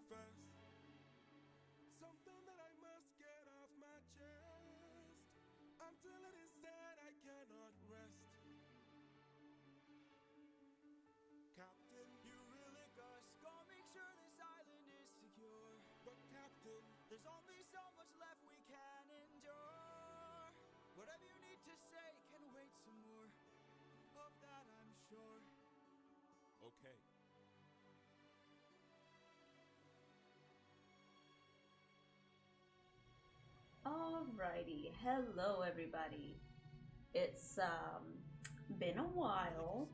confess something that I must get off my chest. Until it is said, I cannot rest. Captain, you really gotta make sure this island is secure. But Captain, there's only so much left we can endure. Whatever you need to say can wait some more. Of that I'm sure. Okay. Alrighty, hello everybody. It's been a while.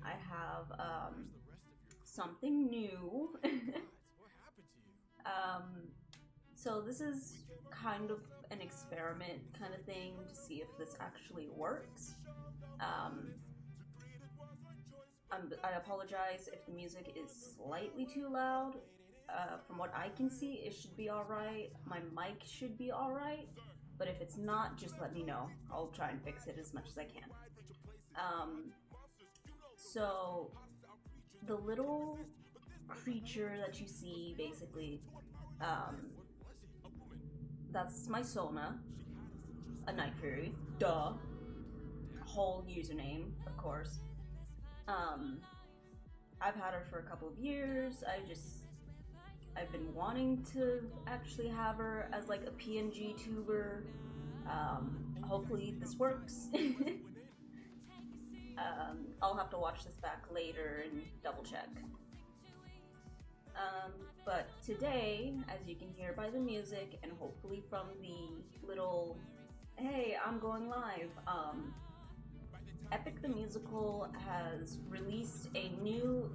I have something new. So this is kind of an experiment kind of thing to see if this actually works. I apologize if the music is slightly too loud. From what I can see, it should be alright. My mic should be alright. But if it's not, just let me know. I'll try and fix it as much as I can. So, the little creature that you see, basically, that's my Sona, a night fairy. Duh. Whole username, of course. I've had her for a couple of years. I've been wanting to actually have her as like a PNG tuber. Hopefully this works. I'll have to watch this back later and double check. But today, as you can hear by the music and hopefully from the little, hey, I'm going live, Epic the Musical has released a new,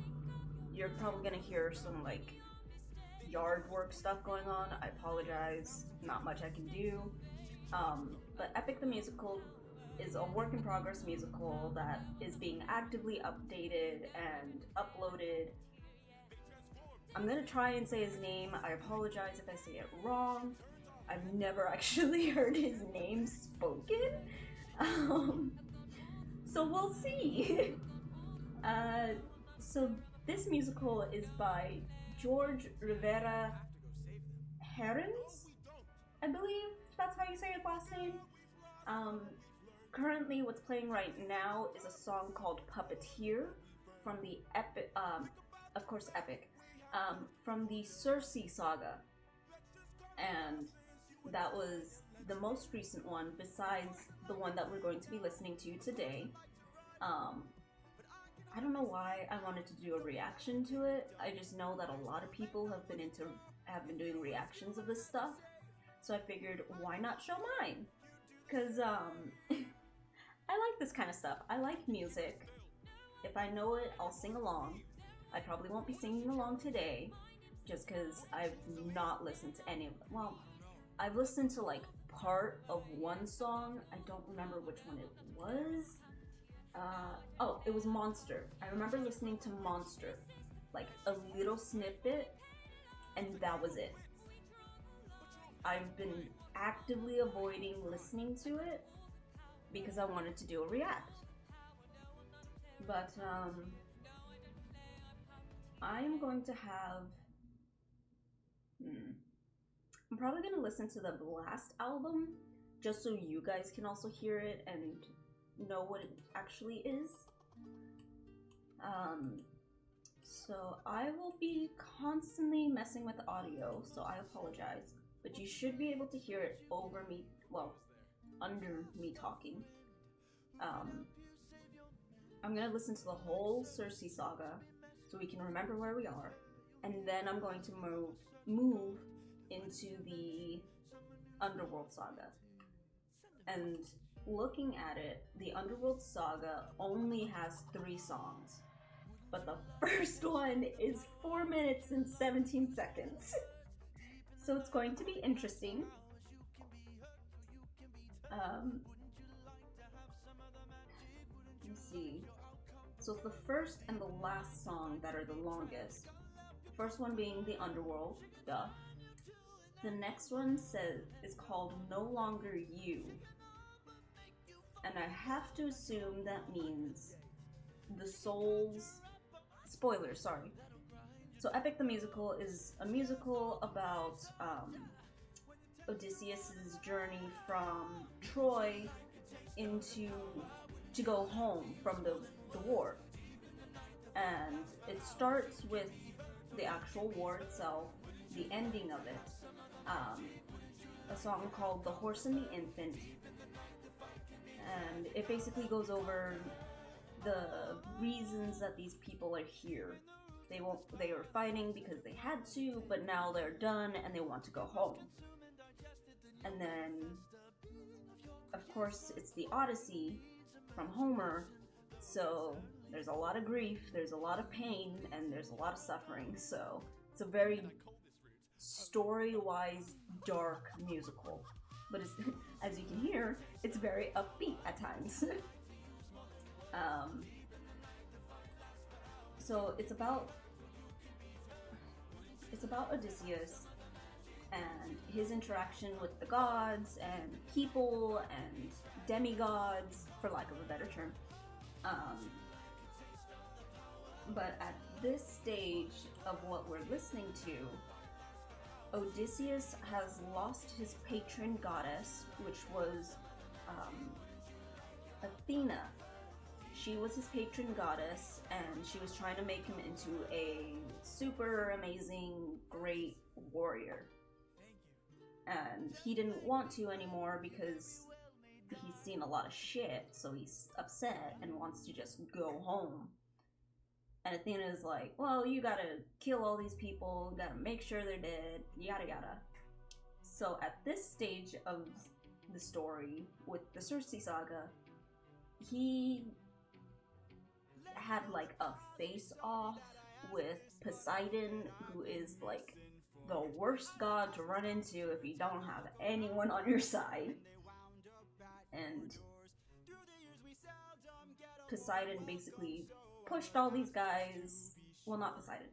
you're probably gonna hear some like yard work stuff going on. I apologize, not much I can do. But Epic the Musical is a work in progress musical that is being actively updated and uploaded. I'm gonna try and say his name. I apologize if I say it wrong. I've never actually heard his name spoken. So we'll see. So this musical is by Jorge Rivera-Herrans, I believe that's how you say his last name. Currently what's playing right now is a song called Puppeteer from the Epic, of course Epic, from the Odyssey saga. And that was the most recent one besides the one that we're going to be listening to today. I don't know why I wanted to do a reaction to it. I just know that a lot of people have been doing reactions of this stuff. So I figured, why not show mine? Cause I like this kind of stuff. I like music. If I know it, I'll sing along. I probably won't be singing along today, just cause I've not listened to any of them. Well, I've listened to like part of one song. I don't remember which one it was. Oh, it was Monster. I remember listening to Monster, like a little snippet, and that was it. I've been actively avoiding listening to it because I wanted to do a react. But I'm going to have, I'm probably going to listen to the last album just so you guys can also hear it and know what it actually is. So I will be constantly messing with the audio, so I apologize, but you should be able to hear it over me, well, under me talking. I'm gonna listen to the whole Odyssey saga so we can remember where we are, and then I'm going to move into the Underworld Saga. And looking at it, the Underworld Saga only has 3 songs, but the first one is 4 minutes and 17 seconds. So it's going to be interesting. Let's see. So it's the first and the last song that are the longest. The first one being the Underworld, duh. The next one is called No Longer You. And I have to assume that means the souls, spoilers, sorry. So Epic the Musical is a musical about Odysseus's journey from Troy to go home from the war. And it starts with the actual war itself, the ending of it, a song called The Horse and the Infant, and it basically goes over the reasons that these people are here. They were fighting because they had to, but now they're done and they want to go home. And then, of course, it's the Odyssey from Homer, so there's a lot of grief, there's a lot of pain, and there's a lot of suffering, so it's a very story-wise dark musical. But it's, as you can hear, it's very upbeat at times. So it's about Odysseus and his interaction with the gods and people and demigods, for lack of a better term. But at this stage of what we're listening to, Odysseus has lost his patron goddess, which was Athena. She was his patron goddess, and she was trying to make him into a super amazing, great warrior. And he didn't want to anymore because he's seen a lot of shit, so he's upset and wants to just go home. And Athena is like, well, you gotta kill all these people, gotta make sure they're dead, yada yada. So at this stage of the story, with the Circe saga, he had like a face-off with Poseidon, who is like the worst god to run into if you don't have anyone on your side. And Poseidon basically pushed all these guys, well, not Poseidon.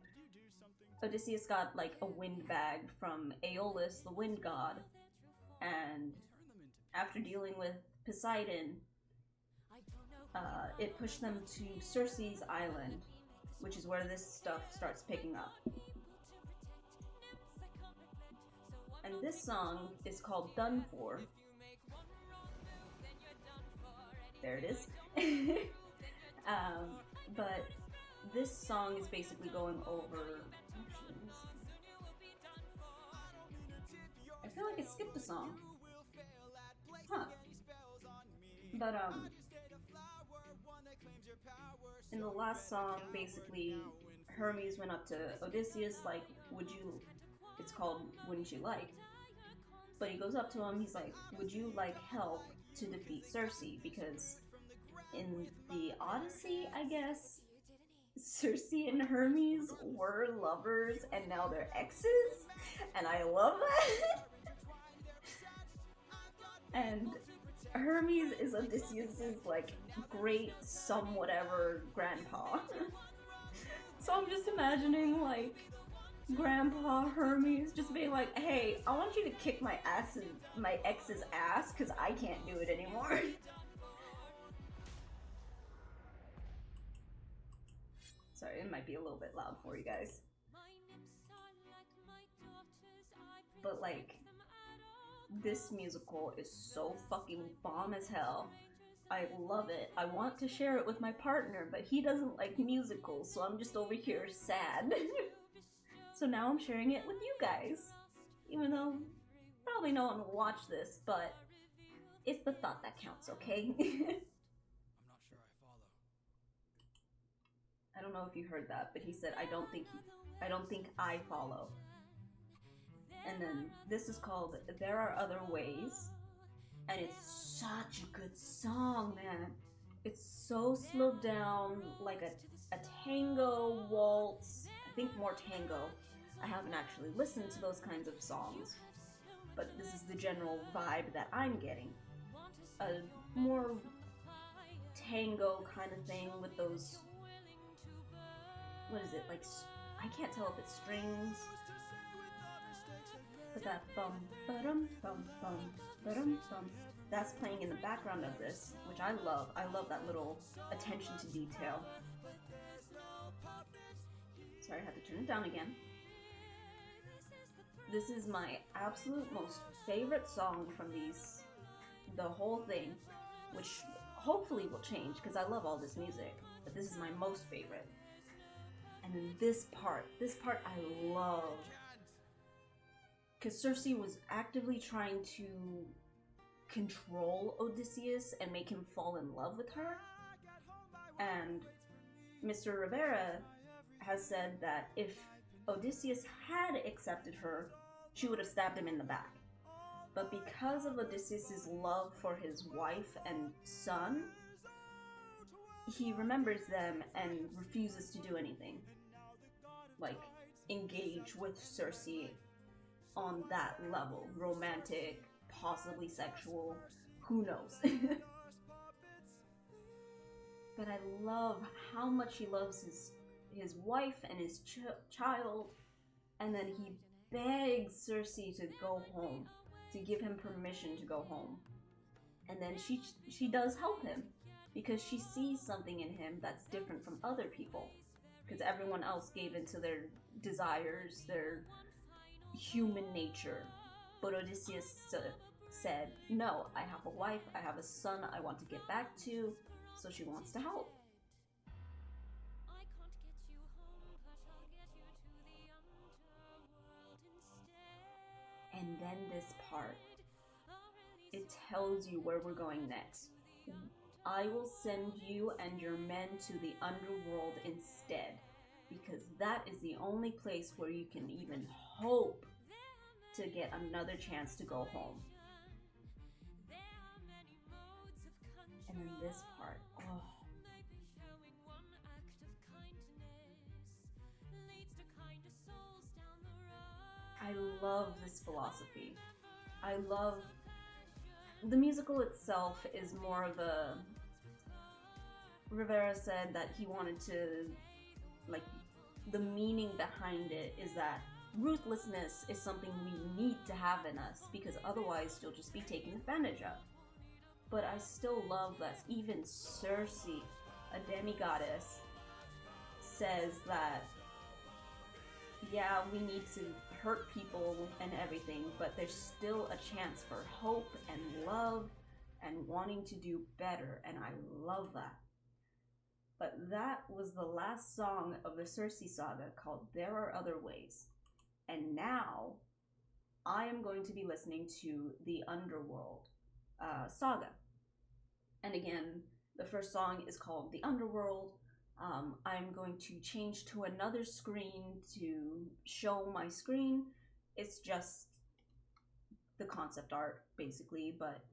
Odysseus got like a wind bag from Aeolus, the wind god, and after dealing with Poseidon, it pushed them to Circe's island, which is where this stuff starts picking up. And this song is called Done For. There it is. But this song is basically going over... I feel like it skipped a song. Huh. But, in the last song, basically, Hermes went up to Odysseus, like, it's called Wouldn't You Like? But he goes up to him, he's like, would you like help to defeat Circe? Because in the Odyssey, I guess, Circe and Hermes were lovers and now they're exes, and I love that. And Hermes is Odysseus's like great some whatever grandpa. So I'm just imagining like Grandpa Hermes just being like, hey, I want you to kick my ex's ass because I can't do it anymore. Sorry, it might be a little bit loud for you guys. But like, this musical is so fucking bomb as hell. I love it. I want to share it with my partner, but he doesn't like musicals, so I'm just over here sad. So now I'm sharing it with you guys. Even though probably no one will watch this, but it's the thought that counts, okay? I'm not sure I follow. I don't know if you heard that, but he said, I don't think I follow. And then this is called There Are Other Ways. And it's such a good song, man. It's so slowed down, like a tango, waltz, I think more tango. I haven't actually listened to those kinds of songs, but this is the general vibe that I'm getting. A more tango kind of thing with those, what is it, like, I can't tell if it's strings, but that bum, ba-dum, bum, bum, ba-dum, bum, that's playing in the background of this, which I love. I love that little attention to detail. Sorry, I had to turn it down again. This is my absolute most favorite song from the whole thing, which hopefully will change because I love all this music, but this is my most favorite. And then this part I love, because Circe was actively trying to control Odysseus and make him fall in love with her, and Mr. Rivera has said that if Odysseus had accepted her, she would have stabbed him in the back. But because of Odysseus' love for his wife and son, he remembers them and refuses to do anything. Like, engage with Circe on that level. Romantic, possibly sexual, who knows? But I love how much he loves his wife and his child, and then he begs Circe to go home, to give him permission to go home. And then she does help him, because she sees something in him that's different from other people, because everyone else gave into their desires, their human nature. But Odysseus said, no, I have a wife, I have a son I want to get back to, so she wants to help. And then this part, it tells you where we're going next. I will send you and your men to the underworld instead, because that is the only place where you can even hope to get another chance to go home. And then this part, oh. I love this philosophy. I love the musical itself is more of a, Rivera said that he wanted to, like, the meaning behind it is that ruthlessness is something we need to have in us, because otherwise you'll just be taken advantage of. But I still love that even Circe, a demigoddess, says that, yeah, we need to hurt people and everything, but there's still a chance for hope and love and wanting to do better, and I love that. But that was the last song of the Circe saga, called There Are Other Ways. And now I am going to be listening to the Underworld Saga. And again, the first song is called The Underworld. I'm going to change to another screen to show my screen. It's just the concept art, basically, but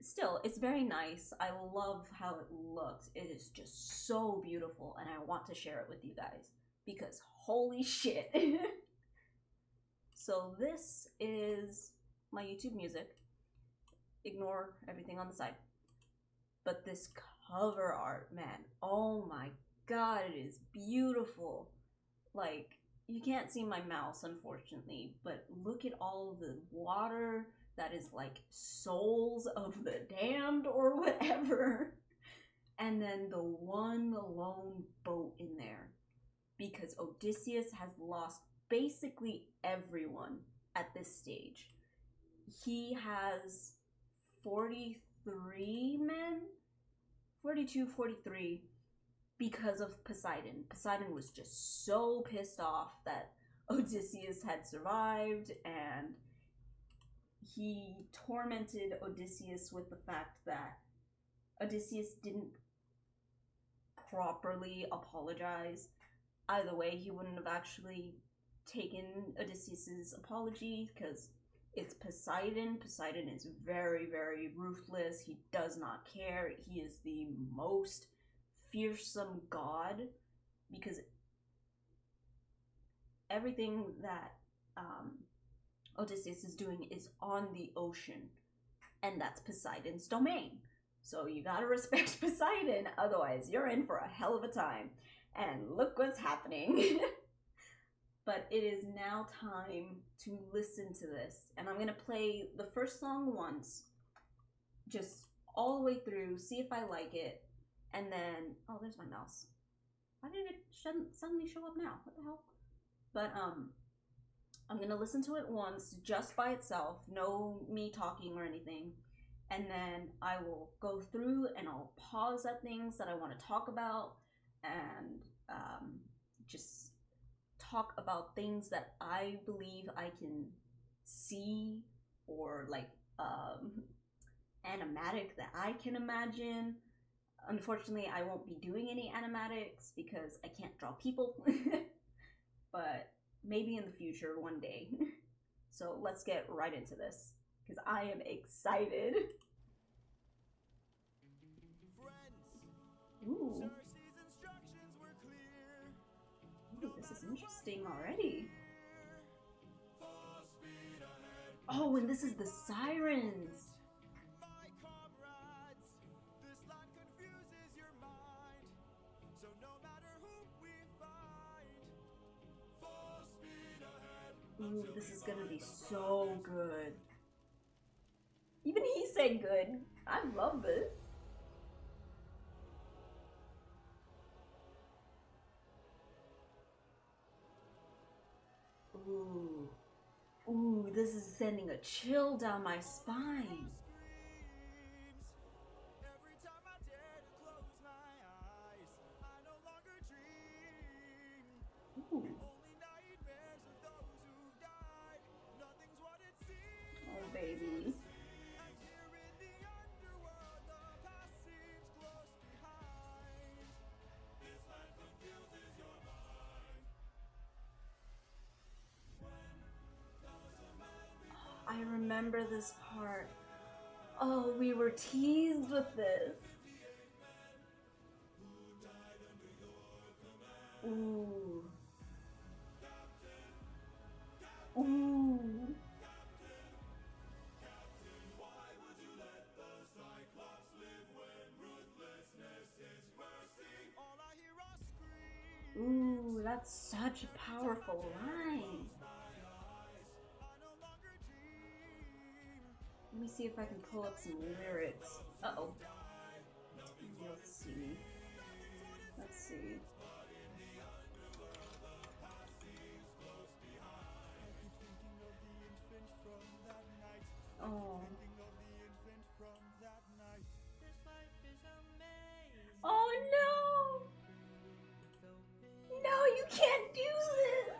still, it's very nice. I love how it looks. It is just so beautiful, and I want to share it with you guys, because holy shit. So this is my YouTube music. Ignore everything on the side. But this cover art, man, oh my god, it is beautiful. Like, you can't see my mouse, unfortunately, but look at all the water that is like souls of the damned or whatever. And then the one lone boat in there, because Odysseus has lost basically everyone at this stage. He has 43 men, 42, 43, because of Poseidon. Poseidon was just so pissed off that Odysseus had survived, and he tormented Odysseus with the fact that Odysseus didn't properly apologize. Either way, he wouldn't have actually taken Odysseus's apology, because it's Poseidon. Poseidon is very, very ruthless. He does not care. He is the most fearsome god, because everything that Odysseus is doing is on the ocean, and that's Poseidon's domain. So you gotta respect Poseidon, otherwise you're in for a hell of a time. And look what's happening. But it is now time to listen to this, and I'm gonna play the first song once, just all the way through, see if I like it, and then, oh, there's my mouse. Why did it suddenly show up now? What the hell? But I'm gonna listen to it once just by itself, no me talking or anything, and then I will go through and I'll pause at things that I want to talk about, and just talk about things that I believe I can see, or like animatic that I can imagine. Unfortunately, I won't be doing any animatics because I can't draw people, but maybe in the future one day. So let's get right into this because I am excited. Ooh. Ooh, this is interesting already. Oh, and this is the sirens. Ooh, this is gonna be so good. Even he said good. I love this. Ooh. Ooh, this is sending a chill down my spine. Ooh. Oh, baby. I remember this part. Oh, we were teased with this. Ooh. Ooh. Ooh, that's such a powerful line. Let me see if I can pull up some lyrics. Uh-oh. Let's see. Let's see. Oh. Oh no! No, you can't do this!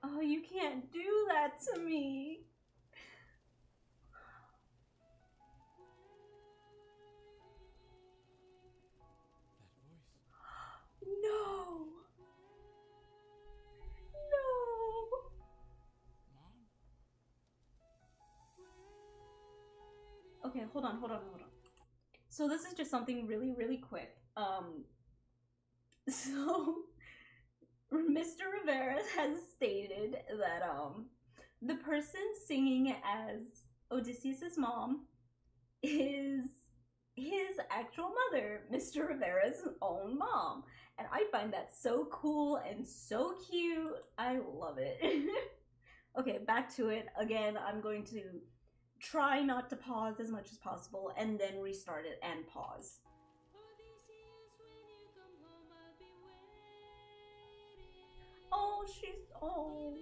Oh, you can't do that to me. No. No. Okay, hold on. So this is just something really quick. So Mr. Rivera has stated that the person singing as Odysseus' mom is his actual mother, Mr. Rivera's own mom. And I find that so cool and so cute. I love it. Okay, back to it. Again, I'm going to try not to pause as much as possible and then restart it and pause. Oh, she's old.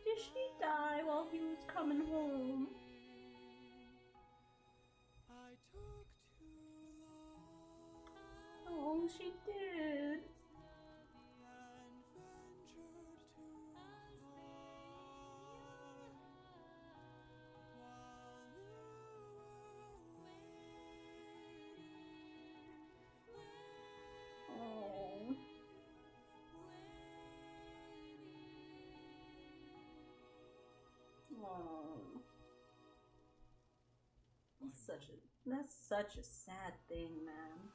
Did she die while he was coming home? Oh, she did. Oh. Oh. That's such a sad thing, man.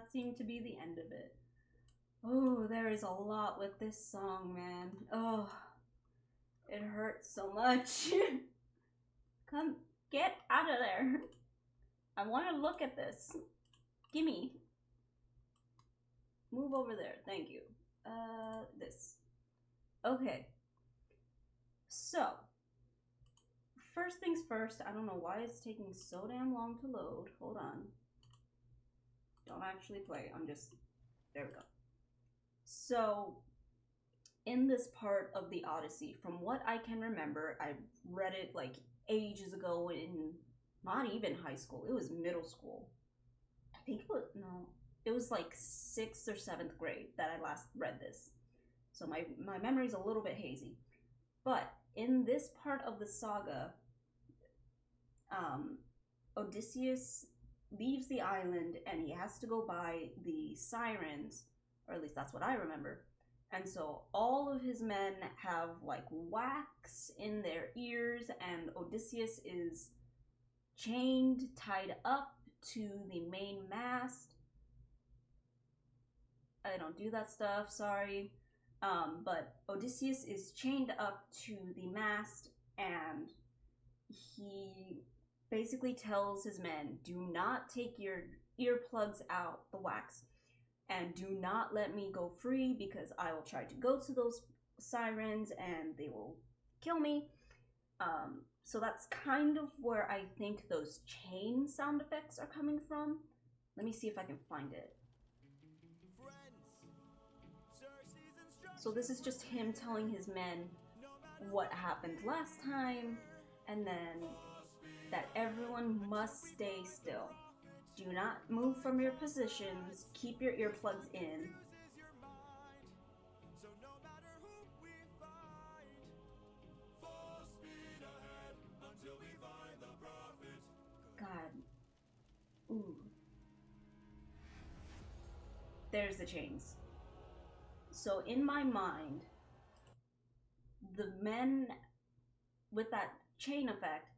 that seemed to be the end of it. Oh, there is a lot with this song, man. Oh, it hurts so much. Come, get out of there. I want to look at this. Gimme. Move over there. Thank you. This. Okay. So, first things first, I don't know why it's taking so damn long to load. Hold on. Don't actually play. I'm just... There we go. So, in this part of the Odyssey, from what I can remember, I read it like ages ago in not even high school. It was middle school. I think it was... No. It was like 6th or 7th grade that I last read this. So my memory's a little bit hazy. But in this part of the saga, Odysseus leaves the island and he has to go by the sirens, or at least that's what I remember. And so all of his men have like wax in their ears, and Odysseus is chained, tied up to the main mast. I don't do that stuff, sorry. But Odysseus is chained up to the mast, and he basically tells his men, do not take your earplugs out, the wax, and do not let me go free because I will try to go to those sirens and they will kill me. So that's kind of where I think those chain sound effects are coming from. Let me see if I can find it. So this is just him telling his men what happened last time, and then that everyone must stay still. Do not move from your positions, keep your earplugs in. God. Ooh. There's the chains. So in my mind, the men with that chain effect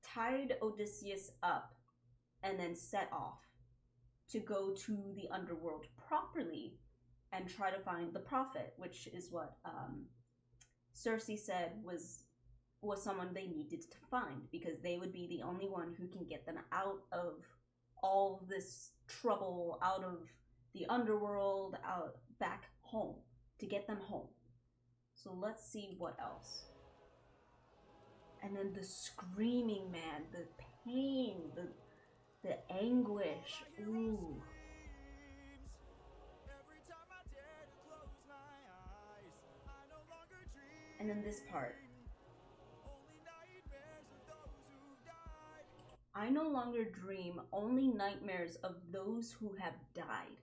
tied Odysseus up and then set off to go to the underworld properly and try to find the prophet, which is what Circe said was someone they needed to find, because they would be the only one who can get them out of all this trouble, out of the underworld, out back home, to get them home. So let's see what else. And then the screaming, man, the pain, the anguish. Ooh. And then this part. I no longer dream, only nightmares of those who have died.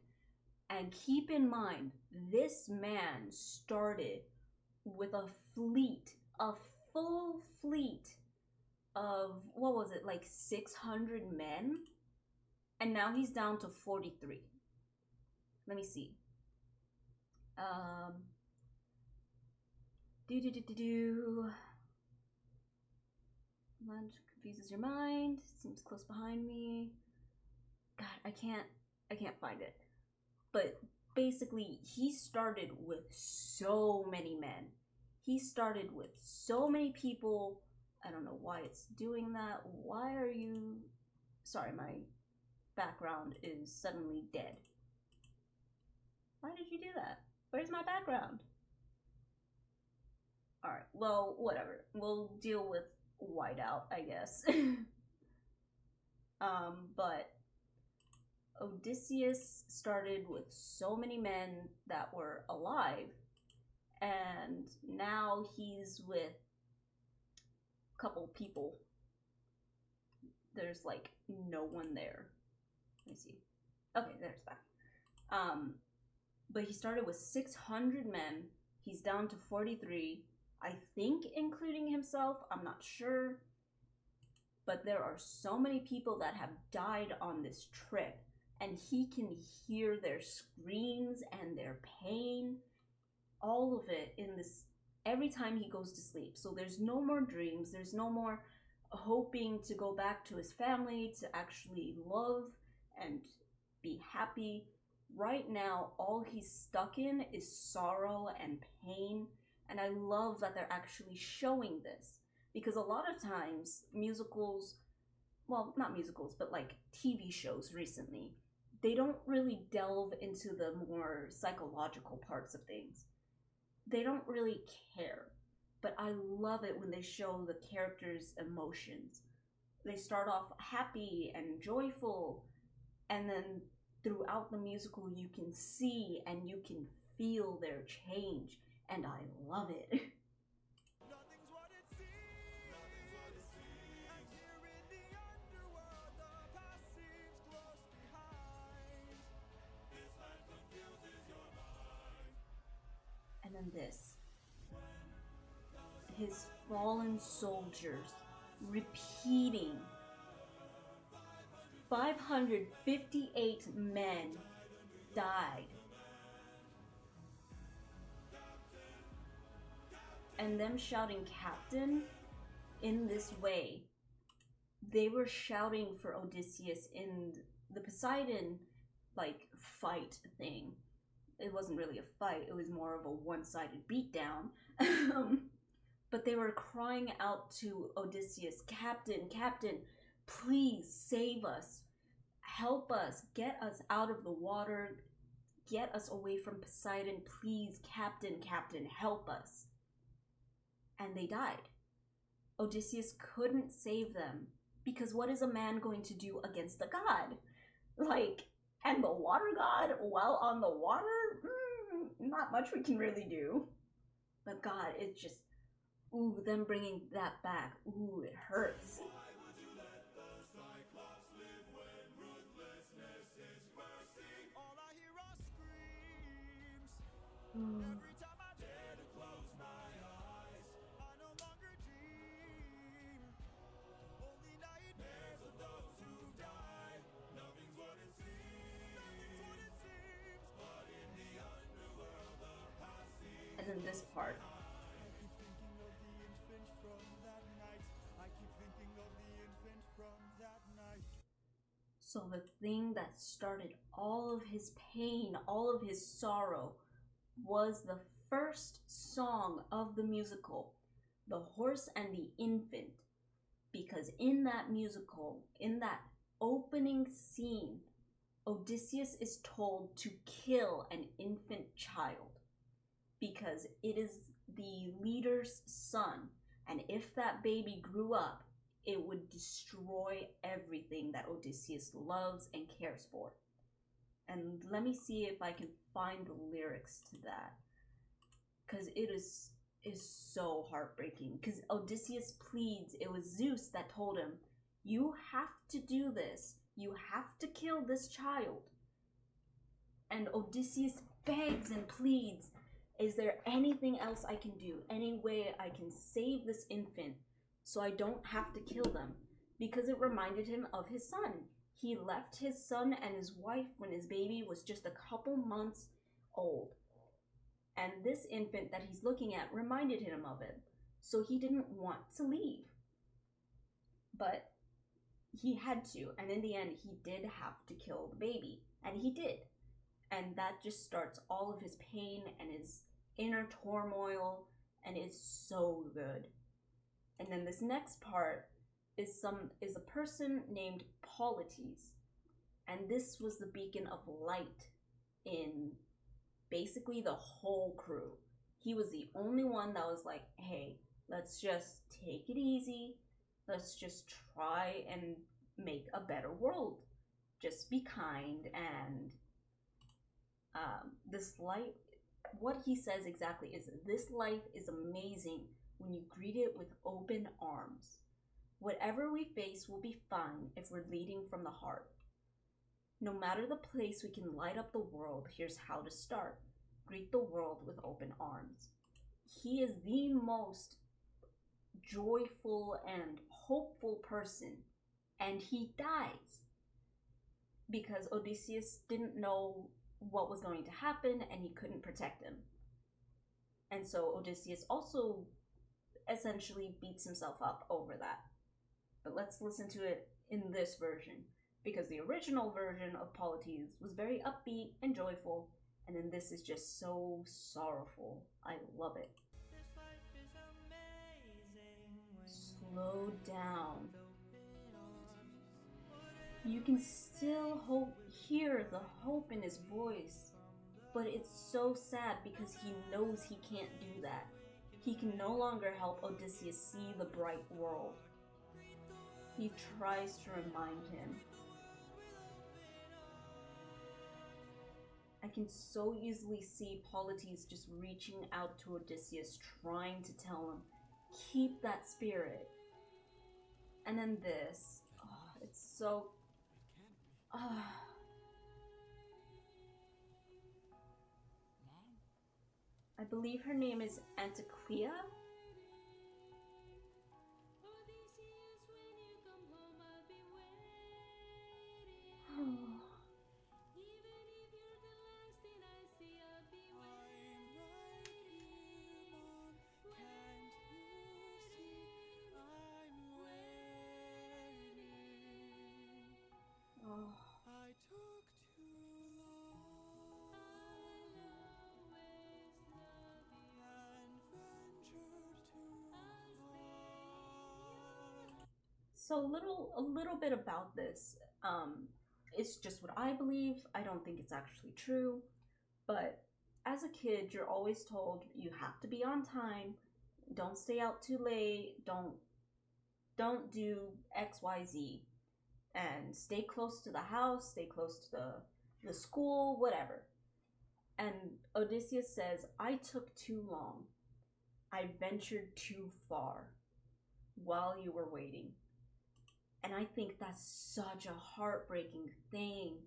And keep in mind, this man started with a fleet, a full fleet of, what was it, like 600 men? And now he's down to 43. Let me see. Lunch confuses your mind. Seems close behind me. God, I can't find it. But basically, he started with so many men. He started with so many people. I don't know why it's doing that. Why are you... Sorry, my background is suddenly dead. Why did you do that? Where's my background? Alright, well, whatever. We'll deal with whiteout, I guess. But Odysseus started with so many men that were alive, and now he's with a couple people. There's like no one there. Let me see. Okay, there's that. But he started with 600 men. He's down to 43. I think including himself. I'm not sure. But there are so many people that have died on this trip. And he can hear their screams and their pain. All of it in this, every time he goes to sleep. So there's no more dreams. There's no more hoping to go back to his family, to actually love and be happy. right now, all he's stuck in is sorrow and pain. And I love that they're actually showing this. Because a lot of times, musicals, well, not musicals, but like TV shows recently, they don't really delve into the more psychological parts of things. They don't really care. But I love it when they show the characters' emotions. They start off happy and joyful, and then throughout the musical, you can see and you can feel their change, and I love it. Nothing's what it seems. And here in the underworld, the past seems close behind. This land confuses your mind. And then this. His fallen soldiers repeating 558 men died. And them shouting Captain in this way, they were shouting for Odysseus in the Poseidon like fight thing. It wasn't really a fight, it was more of a one-sided beatdown. But they were crying out to Odysseus, Captain, Captain, please save us, help us, get us out of the water, get us away from Poseidon, please, Captain, Captain, help us. And they died. Odysseus couldn't save them, because what is a man going to do against a god? Like, and the water god while on the water? Not much we can really do. But God, it's just, ooh, them bringing that back, ooh, it hurts. All I hear are screams. Every time I dare to close my eyes, I no longer dream. Only nightmares of those who died. Nothing's what it seems. Nothing's what it seems. But in the underworld, the past seems. And then this part. I keep thinking of the infant from that night. I keep thinking of the infant from that night. So the thing that started all of his pain, all of his sorrow, was the first song of the musical, The Horse and the Infant. Because in that musical, in that opening scene, Odysseus is told to kill an infant child. Because it is the leader's son, and if that baby grew up, it would destroy everything that Odysseus loves and cares for. And let me see if I can find the lyrics to that, because it is so heartbreaking. Because Odysseus pleads, it was Zeus that told him, you have to do this, you have to kill this child. And Odysseus begs and pleads, is there anything else I can do, any way I can save this infant so I don't have to kill them? Because it reminded him of his son. He left his son and his wife when his baby was just a couple months old. And this infant that he's looking at reminded him of it. So he didn't want to leave. But he had to. And in the end, he did have to kill the baby. And he did. And that just starts all of his pain and his inner turmoil. And it's so good. And then this next part is a person named Polites, and this was the beacon of light in basically the whole crew. He was the only one that was like, hey, let's just take it easy, let's just try and make a better world, just be kind. And this light, what he says exactly is, this life is amazing when you greet it with open arms. Whatever we face will be fine if we're leading from the heart. No matter the place we can light up the world, here's how to start. Greet the world with open arms. He is the most joyful and hopeful person, and he dies. Because Odysseus didn't know what was going to happen and he couldn't protect him. And so Odysseus also essentially beats himself up over that. But let's listen to it in this version, Because the original version of Polites was very upbeat and joyful, and then this is just so sorrowful. I love it. Slow down. You can still hear the hope in his voice, but it's so sad because he knows he can't do that. He can no longer help Odysseus see the bright world. He tries to remind him. I can so easily see Polites just reaching out to Odysseus, trying to tell him, keep that spirit. And then this. Oh, it's so... I believe her name is Anticlea? So a little bit about this. It's just what I believe. I don't think it's actually true. But as a kid, you're always told you have to be on time. Don't stay out too late. Don't do XYZ. And stay close to the house, stay close to the school, whatever. And Odysseus says, I took too long. I ventured too far while you were waiting. And I think that's such a heartbreaking thing,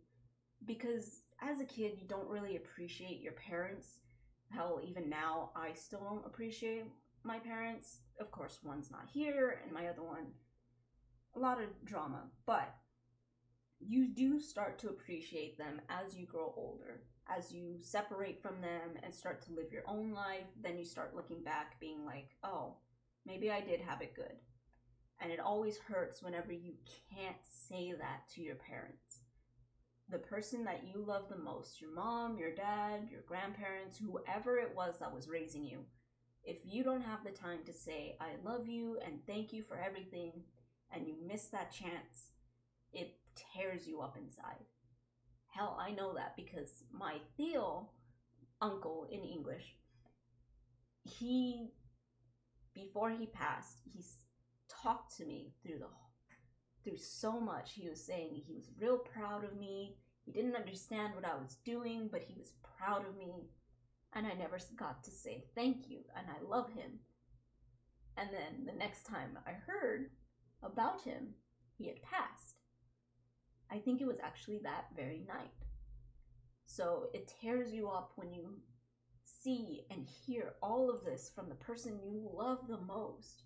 because as a kid, you don't really appreciate your parents. Hell, even now, I still don't appreciate my parents. Of course, one's not here, and my other one, a lot of drama. But you do start to appreciate them as you grow older. As you separate from them and start to live your own life, then you start looking back being like, oh, maybe I did have it good. And it always hurts whenever you can't say that to your parents. The person that you love the most, your mom, your dad, your grandparents, whoever it was that was raising you, if you don't have the time to say, I love you and thank you for everything, and you miss that chance, it tears you up inside. Hell, I know that because my Theo, uncle in English, before he passed, he's talked to me through so much. He was saying he was real proud of me. He didn't understand what I was doing, but he was proud of me. And I never got to say thank you, and I love him. And then the next time I heard about him, he had passed. I think it was actually that very night. So it tears you up when you see and hear all of this from the person you love the most.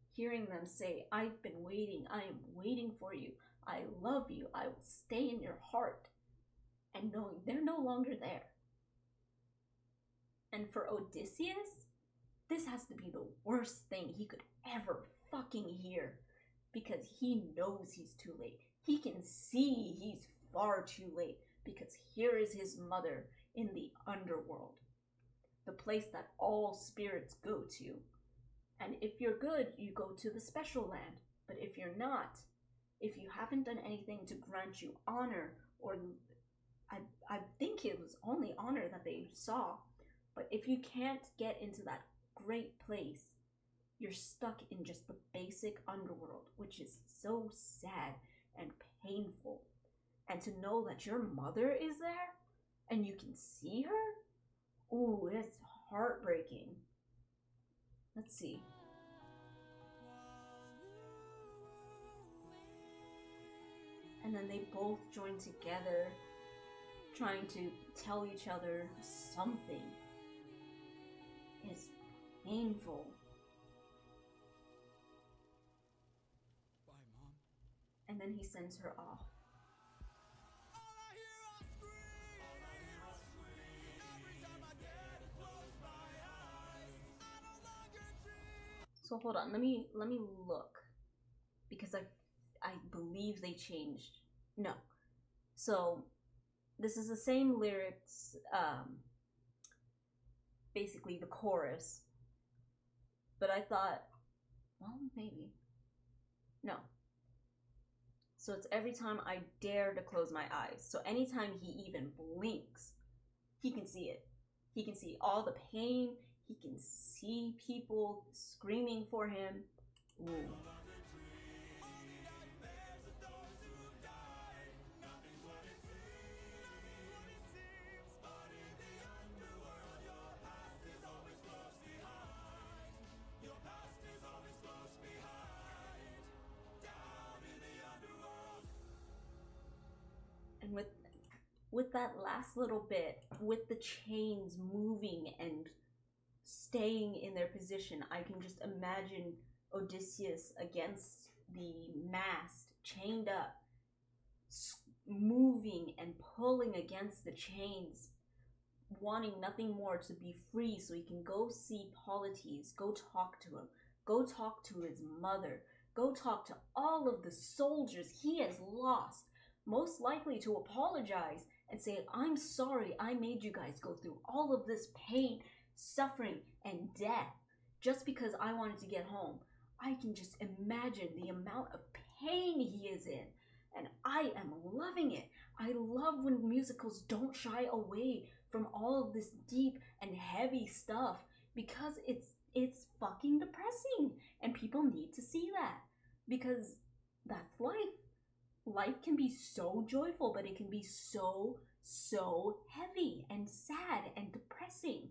Hearing them say, I've been waiting, I am waiting for you, I love you, I will stay in your heart, and knowing they're no longer there. And for Odysseus, this has to be the worst thing he could ever fucking hear, because he knows he's too late. He can see he's far too late, because here is his mother in the underworld, the place that all spirits go to. And if you're good, you go to the special land. But if you're not, if you haven't done anything to grant you honor, or I think it was only honor that they saw, but if you can't get into that great place, you're stuck in just the basic underworld, which is so sad and painful. And to know that your mother is there and you can see her, ooh, it's heartbreaking. Let's see. And then they both join together, trying to tell each other something. It's painful. Bye, Mom. And then he sends her off. So hold on, let me look, because I believe they changed No. So this is the same lyrics, basically the chorus. But I thought, well, maybe. No. So it's every time I dare to close my eyes. So anytime he even blinks, he can see it. He can see all the pain. He can see people screaming for him. Ooh. And with that last little bit, with the chains moving and staying in their position, I can just imagine Odysseus against the mast, chained up, moving and pulling against the chains, wanting nothing more to be free so he can go see Polites, go talk to him, go talk to his mother, go talk to all of the soldiers he has lost, most likely to apologize and say, I'm sorry I made you guys go through all of this pain, suffering, and death just because I wanted to get home. I can just imagine the amount of pain he is in, and I am loving it. I love when musicals don't shy away from all of this deep and heavy stuff because it's fucking depressing, and people need to see that because that's life. Life can be so joyful, but it can be so heavy and sad and depressing.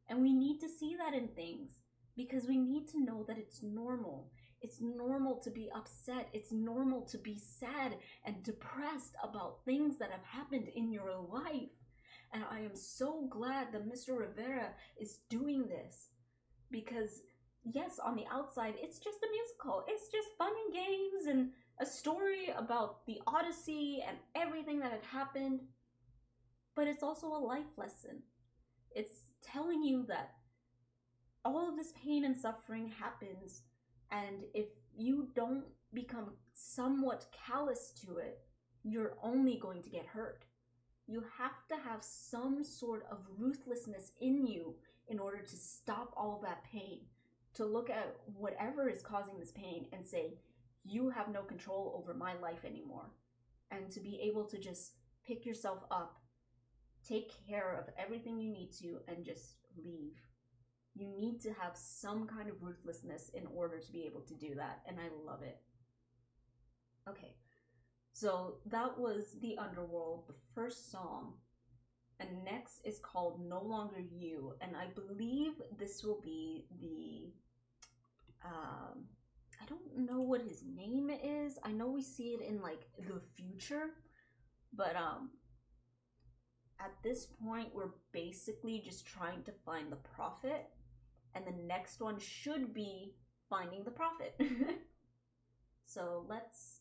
And we need to see that in things because we need to know that it's normal. It's normal to be upset. It's normal to be sad and depressed about things that have happened in your life. And I am so glad that Mr. Rivera is doing this because, yes, on the outside, it's just a musical. It's just fun and games and a story about the Odyssey and everything that had happened. But it's also a life lesson. It's telling you that all of this pain and suffering happens, and if you don't become somewhat callous to it, you're only going to get hurt. You have to have some sort of ruthlessness in you in order to stop all of that pain, to look at whatever is causing this pain and say, you have no control over my life anymore, and to be able to just pick yourself up, take care of everything you need to, and just leave. You need to have some kind of ruthlessness in order to be able to do that, and I love it. Okay, so that was The Underworld, the first song, and next is called No Longer You, and I believe this will be the, I don't know what his name is. I know we see it in like the future, but at this point we're basically just trying to find the prophet, and the next one should be finding the prophet. So let's,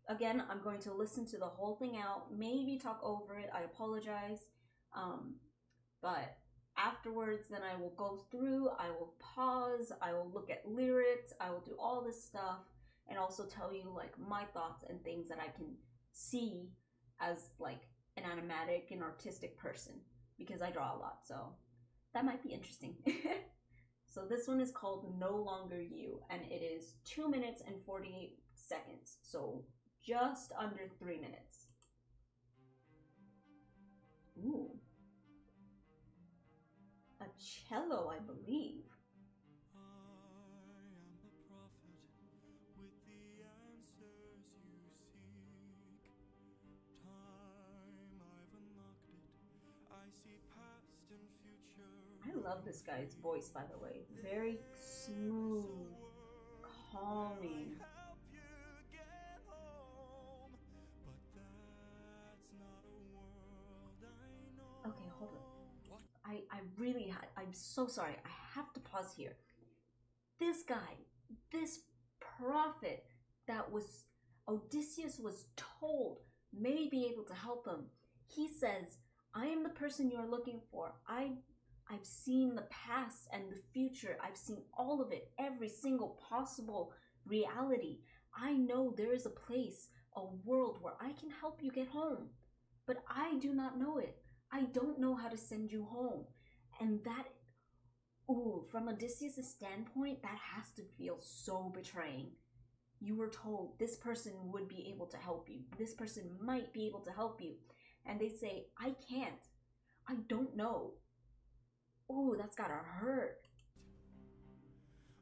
again, I'm going to listen to the whole thing out, maybe talk over it. I apologize, but afterwards then I will go through, I will pause, I will look at lyrics, I will do all this stuff, and also tell you like my thoughts and things that I can see as like an animatic and artistic person, because I draw a lot, so that might be interesting. So this one is called No Longer You, and it is 2 minutes and 48 seconds, so just under 3 minutes. Ooh. A cello, I believe. I am the prophet with the answers you seek. Time, I've unlocked it. I see past and future. I love this guy's voice, by the way. Very smooth, calming. Help you get home, but that's not a world I know. Okay, hold on. I'm so sorry. I have to pause here. This guy, this prophet that was Odysseus was told may be able to help him. He says, I am the person you are looking for. I've seen the past and the future. I've seen all of it, every single possible reality. I know there is a place a world where I can help you get home, but I do not know it. I don't know how to send you home. And that, ooh, from Odysseus' standpoint, that has to feel so betraying. You were told this person would be able to help you. This person might be able to help you. And they say, I can't. I don't know. Ooh, that's gotta hurt.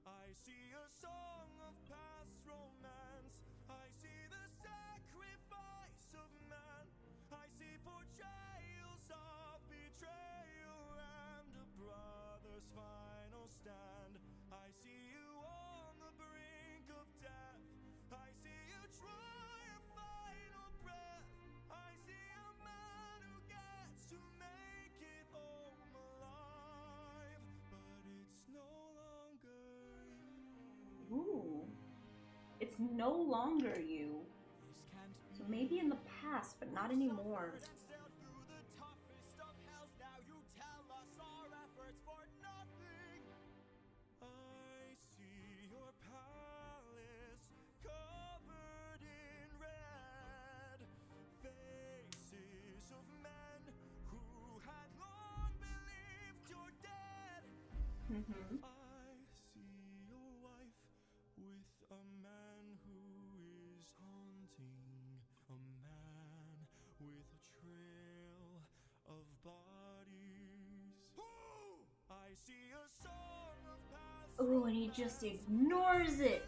I see a song of past romance. I see the sacrifice of man. I see portrayals of betrayal and a brother's final stand. I see you on the brink of death. I see you try your final breath. I see a man who gets to make it home alive, but it's no longer you. Ooh. It's no longer you. This can't be. So maybe in the past, but not anymore. And sailed through the toughest of hells. Now you tell us our efforts for nothing. I see your palace covered in red, faces of men who had long believed you're dead. Mm-hmm. I see your wife with a man who is haunting, a man with a trail of bodies. Ooh! I see a song of past. Ooh, and he just ignores it.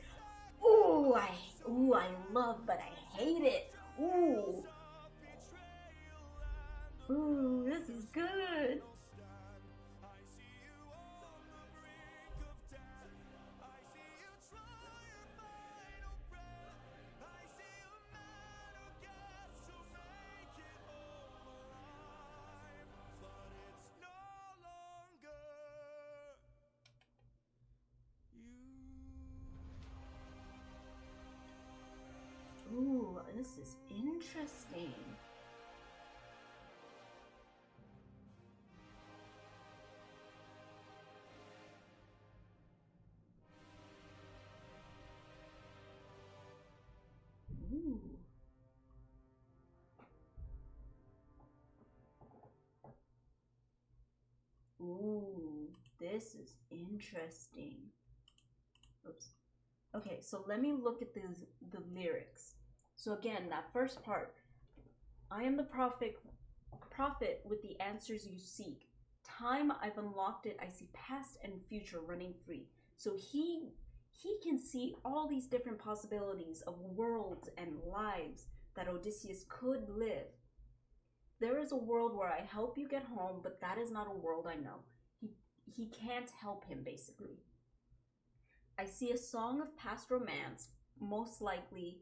Ooh, I love, but I hate it. Ooh. Ooh, this is good. I see you on the brink of death. I see you try your final breath. I see a man who gets to make it home alive, but it's no longer you. Ooh, this is interesting. Ooh. Ooh, this is interesting. Oops. Okay, so let me look at the lyrics. So again, that first part, I am the prophet with the answers you seek. Time I've unlocked it, I see past and future running free. So he can see all these different possibilities of worlds and lives that Odysseus could live. There is a world where I help you get home, but that is not a world I know. He can't help him, basically. I see a song of past romance. Most likely,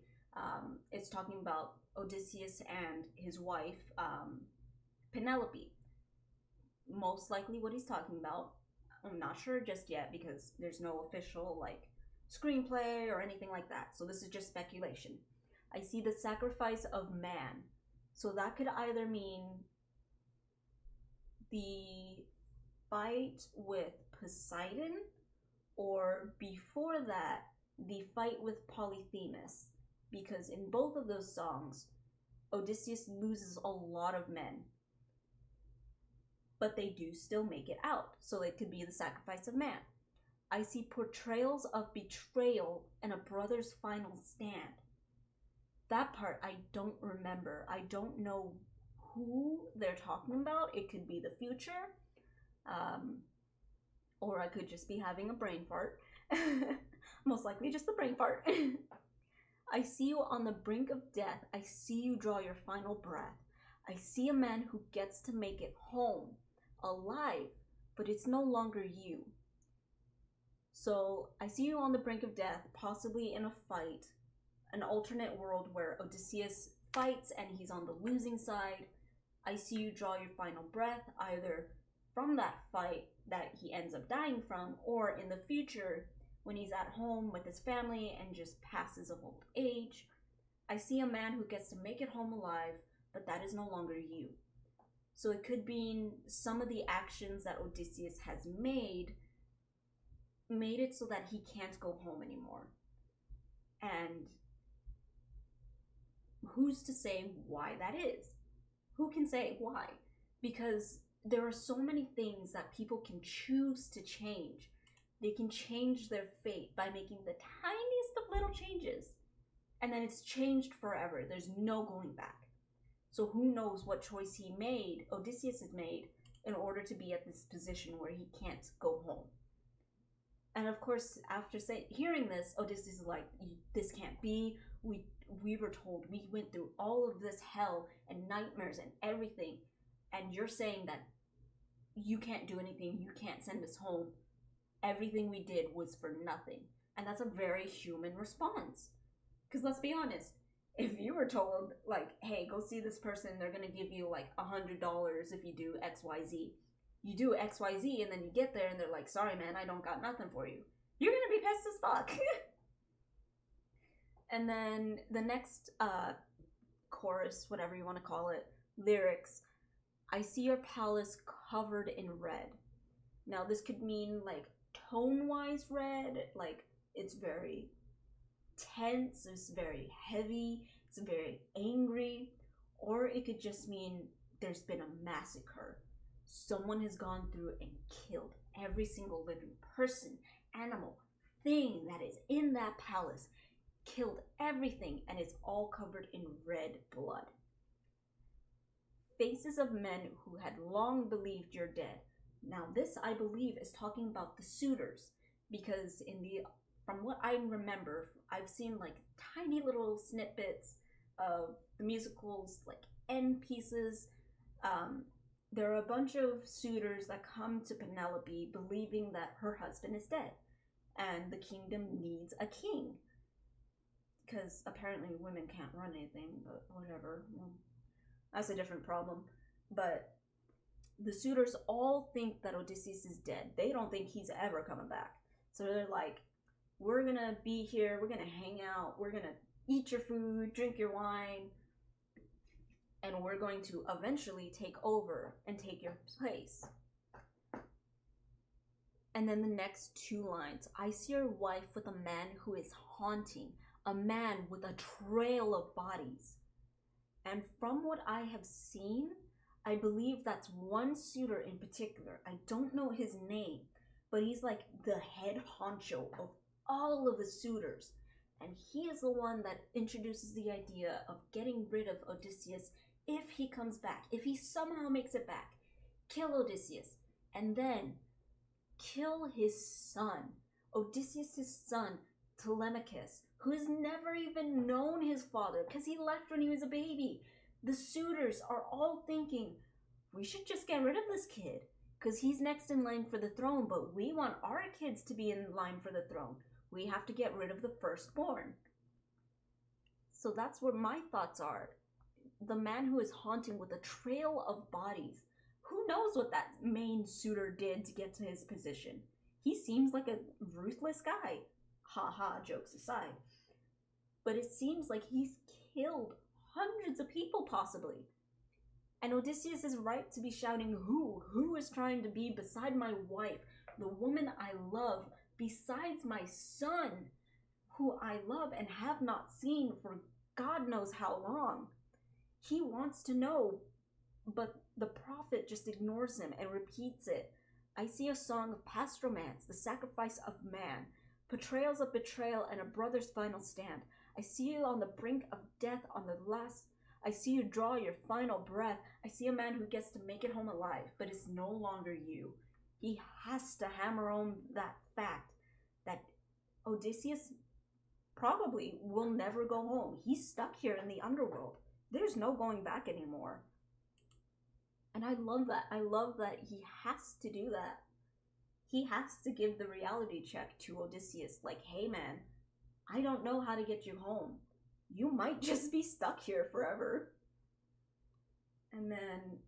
it's talking about Odysseus and his wife, Penelope. Most likely what he's talking about. I'm not sure just yet because there's no official, like, screenplay or anything like that. So this is just speculation. I see the sacrifice of man. So that could either mean the fight with Poseidon, or before that, the fight with Polyphemus. Because in both of those songs, Odysseus loses a lot of men. But they do still make it out. So it could be the sacrifice of man. I see portrayals of betrayal and a brother's final stand. That part I don't remember. I don't know who they're talking about. It could be the future. Or I could just be having a brain fart. Most likely just the brain fart. I see you on the brink of death. I see you draw your final breath. I see a man who gets to make it home, alive, but it's no longer you. So I see you on the brink of death, possibly in a fight, an alternate world where Odysseus fights and he's on the losing side. I see you draw your final breath, either from that fight that he ends up dying from, or in the future when he's at home with his family and just passes of old age. I see a man who gets to make it home alive, but that is no longer you. So it could mean some of the actions that Odysseus has made it so that he can't go home anymore. And who's to say why that is? Who can say why? Because there are so many things that people can choose to change. They can change their fate by making the tiniest of little changes. And then it's changed forever. There's no going back. So who knows what choice he made, Odysseus has made, in order to be at this position where he can't go home. And of course, after hearing this, Odysseus is like, this can't be. We were told, we went through all of this hell and nightmares and everything, and you're saying that you can't do anything, you can't send us home. Everything we did was for nothing. And that's a very human response. Because let's be honest, if you were told, like, hey, go see this person, they're going to give you like $100 if you do XYZ. You do XYZ and then you get there and they're like, sorry man, I don't got nothing for you. You're going to be pissed as fuck. And then the next chorus, whatever you want to call it, lyrics, I see your palace covered in red. Now this could mean like tone-wise red, like it's very tense, it's very heavy, it's very angry, or it could just mean there's been a massacre. Someone has gone through and killed every single living person, animal, thing that is in that palace, killed everything, and it's all covered in red blood. Faces of men who had long believed you're dead. Now this, I believe, is talking about the suitors, because from what I remember, I've seen like tiny little snippets of the musicals, like end pieces. There are a bunch of suitors that come to Penelope believing that her husband is dead and the kingdom needs a king. Because apparently women can't run anything, but whatever. Well, that's a different problem. But the suitors all think that Odysseus is dead. They don't think he's ever coming back. So they're like, we're gonna be here, we're gonna hang out, we're gonna eat your food, drink your wine, and we're going to eventually take over and take your place. And then the next two lines, I see your wife with a man who is haunting, a man with a trail of bodies. And from what I have seen, I believe that's one suitor in particular. I don't know his name, but he's like the head honcho of all of the suitors. And he is the one that introduces the idea of getting rid of Odysseus if he comes back. If he somehow makes it back, kill Odysseus. And then kill his son, Odysseus' son, Telemachus, who has never even known his father because he left when he was a baby. The suitors are all thinking, we should just get rid of this kid because he's next in line for the throne, but we want our kids to be in line for the throne. We have to get rid of the firstborn. So that's where my thoughts are. The man who is haunting with a trail of bodies. Who knows what that main suitor did to get to his position? He seems like a ruthless guy. Ha ha, jokes aside. But it seems like he's killed hundreds of people possibly. And Odysseus is right to be shouting, who is trying to be beside my wife, the woman I love, besides my son, who I love and have not seen for God knows how long. He wants to know, but the prophet just ignores him and repeats it. I see a song of past romance, the sacrifice of man, portrayals of betrayal and a brother's final stand. I see you on the brink of death on the last. I see you draw your final breath. I see a man who gets to make it home alive, but it's no longer you. He has to hammer home that fact that Odysseus probably will never go home. He's stuck here in the underworld. There's no going back anymore. And I love that. I love that he has to do that. He has to give the reality check to Odysseus. Like, hey man, I don't know how to get you home. You might just be stuck here forever. And then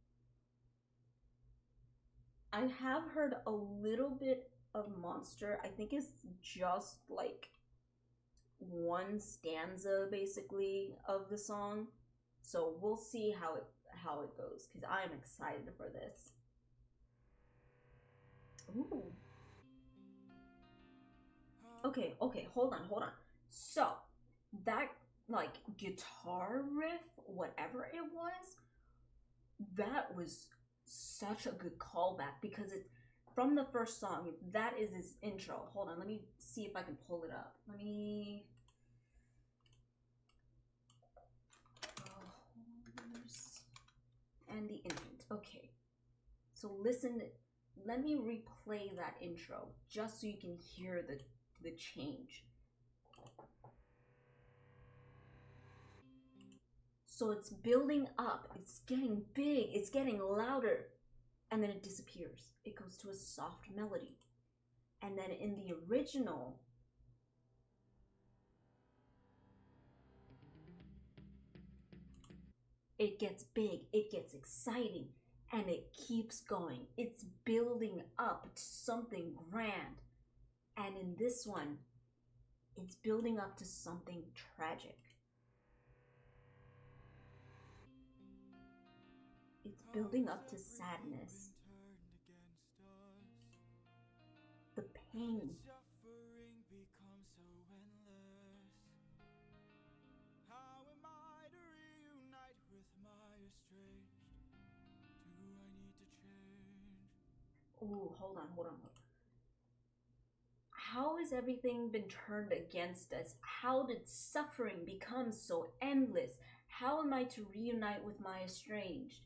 I have heard a little bit of Monster. I think it's just like one stanza basically of the song. So we'll see how it goes, because I am excited for this. Ooh. Okay, hold on. So that like guitar riff, whatever it was, that was such a good callback because it from the first song, that is his intro. Hold on, let me see if I can pull it up. Let me and the infant. Okay. So listen, let me replay that intro just so you can hear the change. So it's building up, it's getting big, it's getting louder, and then it disappears. It goes to a soft melody. And then in the original, it gets big, it gets exciting, and it keeps going. It's building up to something grand. And in this one, it's building up to something tragic. It's building up to sadness. The pain. Oh, hold on. How has everything been turned against us? How did suffering become so endless? How am I to reunite with my estranged?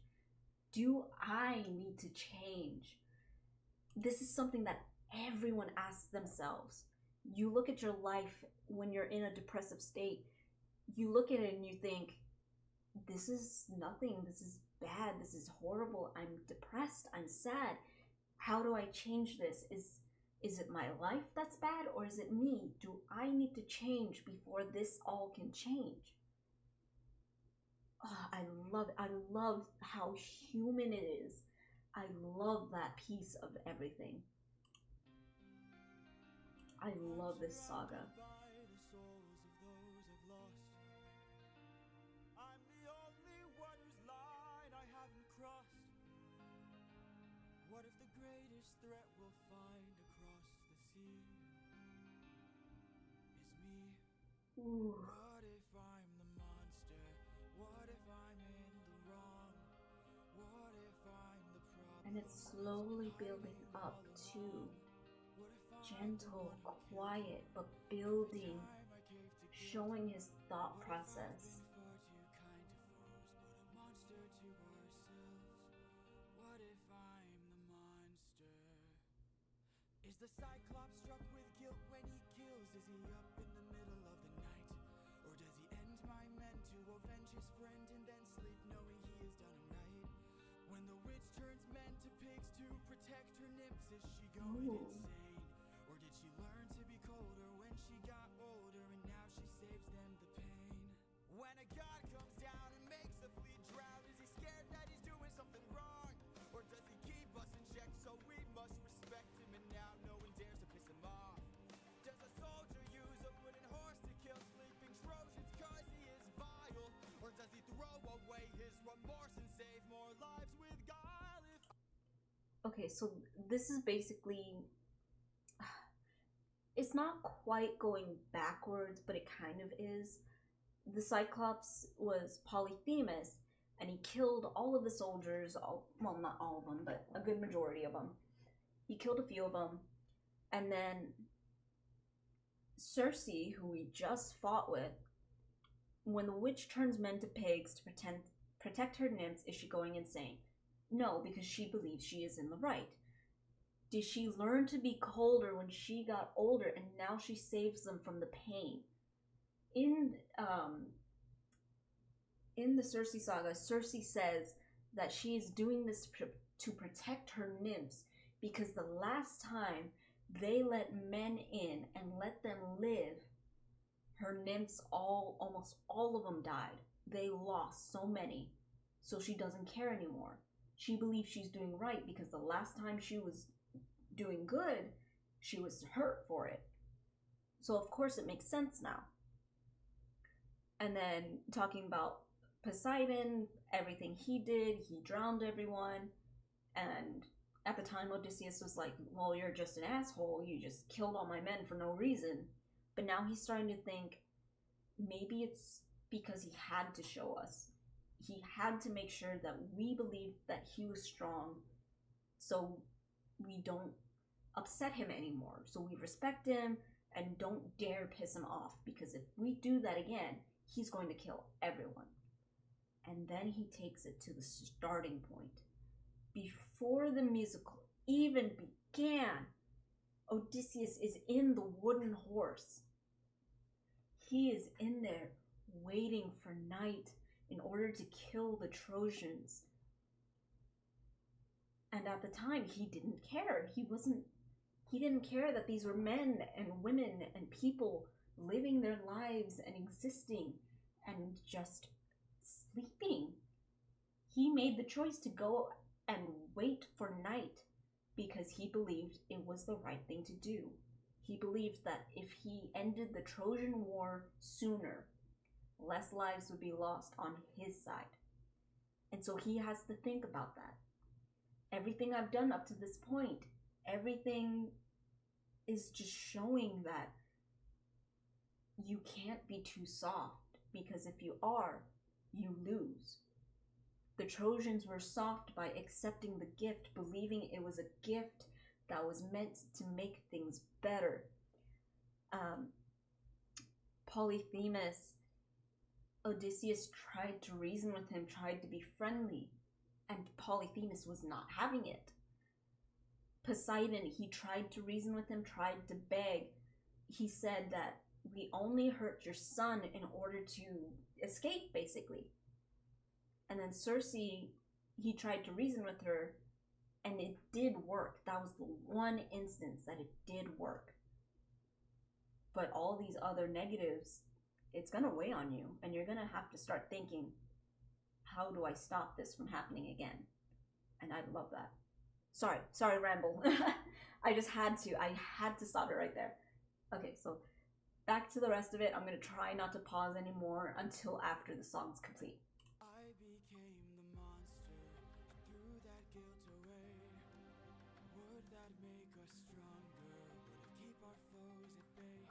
Do I need to change? This is something that everyone asks themselves. You look at your life when you're in a depressive state, you look at it and you think, this is nothing, this is bad, this is horrible, I'm depressed, I'm sad. How do I change this? Is it my life that's bad or is it me? Do I need to change before this all can change? Oh, I love how human it is. I love that piece of everything. I love this saga. What if the greatest threat we'll find across the sea is me? Ooh. What if I'm the monster? What if I'm in the wrong? What if I'm the problem? And it's slowly building up to gentle, quiet, but building, showing his thought process. Is the Cyclops struck with guilt when he kills? Is he up in the middle of the night? Or does he end my men to avenge his friend and then sleep knowing he has done him right? When the witch turns men to pigs to protect her nymphs, is she going insane? Or did she learn to be colder when she got older and now she saves them the pain? When a god comes down and makes a fleet drown, is he scared that he's doing something wrong? Or does he keep us in check so we must respect him and now no one dares to piss him off? Does a soldier use a wooden horse to kill sleeping Trojans cause he is vile? Or does he throw away his remorse and save more lives with guile? Okay, so this is basically, it's not quite going backwards, but it kind of is. The Cyclops was Polyphemus, and he killed all of the soldiers, well, not all of them, but a good majority of them. He killed a few of them, and then Circe, who we just fought with, when the witch turns men to pigs to protect her nymphs, is she going insane? No, because she believes she is in the right. Did she learn to be colder when she got older and now she saves them from the pain? In the Circe saga, Circe says that she is doing this to protect her nymphs because the last time they let men in and let them live, her nymphs almost all of them died. They lost so many, so she doesn't care anymore. She believes she's doing right because the last time she was doing good, she was hurt for it. So of course it makes sense now. And then talking about Poseidon, everything he did, he drowned everyone. And at the time, Odysseus was like, well, you're just an asshole. You just killed all my men for no reason. But now he's starting to think, maybe it's because he had to show us. He had to make sure that we believed that he was strong, so we don't upset him anymore. So we respect him and don't dare piss him off, because if we do that again, he's going to kill everyone. And then he takes it to the starting point. Before the musical even began, Odysseus is in the wooden horse. He is in there waiting for night in order to kill the Trojans. And at the time, he didn't care. He didn't care that these were men and women and people living their lives and existing and just sleeping. He made the choice to go and wait for night because he believed it was the right thing to do. He believed that if he ended the Trojan War sooner, less lives would be lost on his side. And so he has to think about that. Everything I've done up to this point, everything is just showing that you can't be too soft, because if you are, you lose. The Trojans were soft by accepting the gift, believing it was a gift that was meant to make things better. Polyphemus, Odysseus tried to reason with him, tried to be friendly, and Polyphemus was not having it. Poseidon, he tried to reason with him, tried to beg. He said that we only hurt your son in order to escape, basically. And then Circe, he tried to reason with her, and it did work. That was the one instance that it did work. But all these other negatives, it's going to weigh on you, and you're going to have to start thinking, how do I stop this from happening again? And I love that. Sorry, ramble. I had to stop it right there. Okay, so back to the rest of it. I'm going to try not to pause anymore until after the song's complete. I became the monster, threw that guilt away. Would that make us stronger? Would it keep our foes at bay?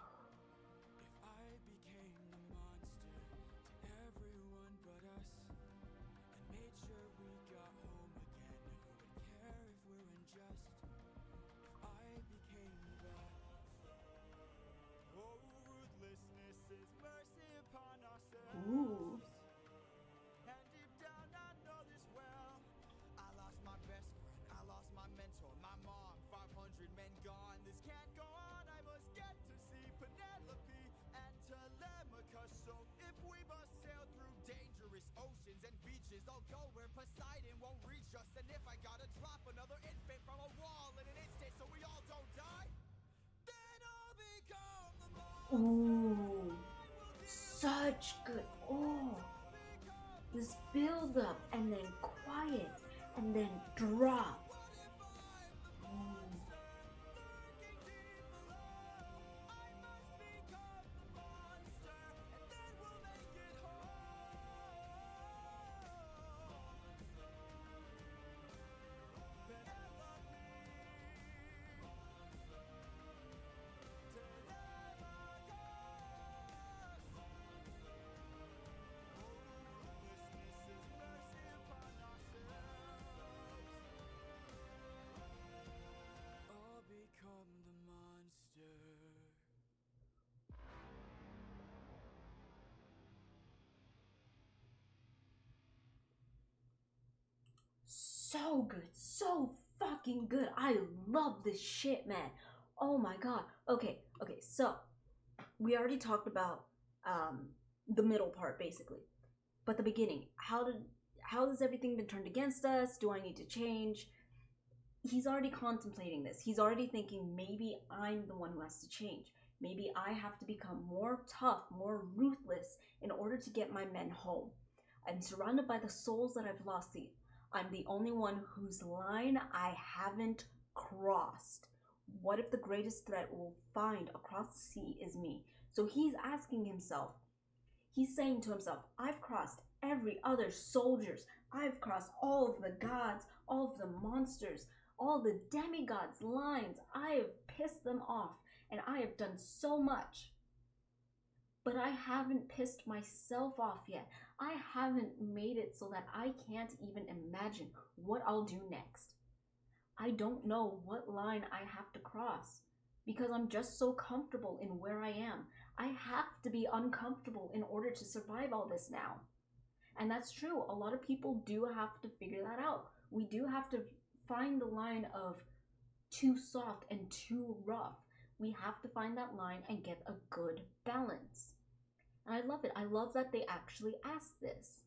If I became the monster to everyone but us, and made sure we got home again, who would care if we're unjust? If I became the oh, ruthlessness is mercy upon ourselves. Ooh. And deep down I know this well. I lost my best friend, I lost my mentor, my mom, 500 men gone. This can't go on, I must get to see Penelope and Telemachus. So if we must sail through dangerous oceans and beaches, I'll go where Poseidon won't reach us. And if I gotta drop another infant from a wall in an instant so we all don't die, then I'll become the monster. Ooh, such good. Oh, this build up and then quiet and then drop. So good, so fucking good. I love this shit, man. Oh my god. Okay, so we already talked about the middle part basically. But the beginning, how has everything been turned against us? Do I need to change? He's already contemplating this. He's already thinking, maybe I'm the one who has to change. Maybe I have to become more tough, more ruthless in order to get my men home. I'm surrounded by the souls that I've lost. I'm the only one whose line I haven't crossed. What if the greatest threat we'll find across the sea is me? So he's asking himself, he's saying to himself, I've crossed every other soldiers. I've crossed all of the gods, all of the monsters, all the demigods' lines. I have pissed them off, and I have done so much. but I haven't pissed myself off yet. I haven't made it so that I can't even imagine what I'll do next. I don't know what line I have to cross because I'm just so comfortable in where I am. I have to be uncomfortable in order to survive all this now. And that's true. A lot of people do have to figure that out. We do have to find the line of too soft and too rough. We have to find that line and get a good balance. And I love it. I love that they actually asked this.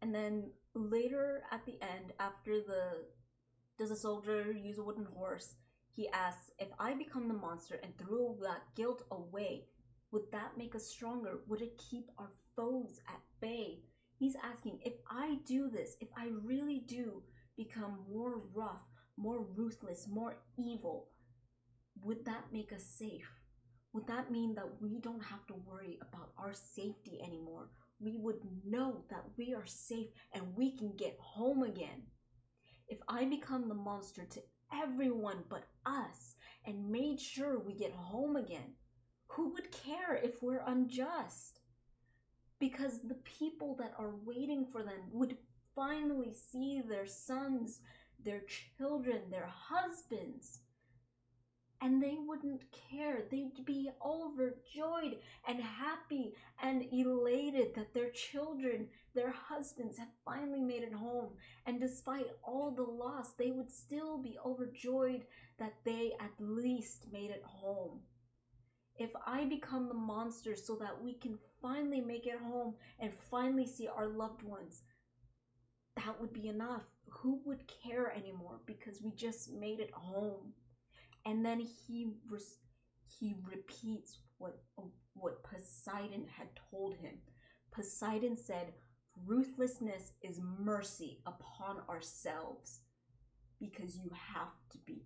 And then later at the end, after does a soldier use a wooden horse, he asks, if I become the monster and threw that guilt away, would that make us stronger? Would it keep our foes at bay? He's asking, if I do this, if I really do become more rough, more ruthless, more evil, would that make us safe? Would that mean that we don't have to worry about our safety anymore? We would know that we are safe and we can get home again. If I become the monster to everyone but us and made sure we get home again, who would care if we're unjust? Because the people that are waiting for them would finally see their sons, their children, their husbands, and they wouldn't care. They'd be overjoyed and happy and elated that their children, their husbands have finally made it home. And despite all the loss, they would still be overjoyed that they at least made it home. If I become the monster so that we can finally make it home and finally see our loved ones, that would be enough. Who would care anymore because we just made it home? And then he repeats what Poseidon had told him. Poseidon said, ruthlessness is mercy upon ourselves, because you have to be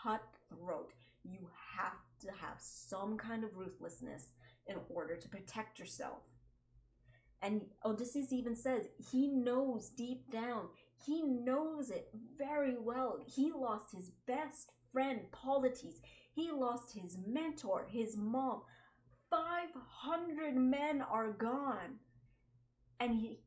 cutthroat. You have to have some kind of ruthlessness in order to protect yourself. And Odysseus even says he knows deep down, he knows it very well. He lost his best friend, Polites. He lost his mentor, his mom. 500 men are gone. And he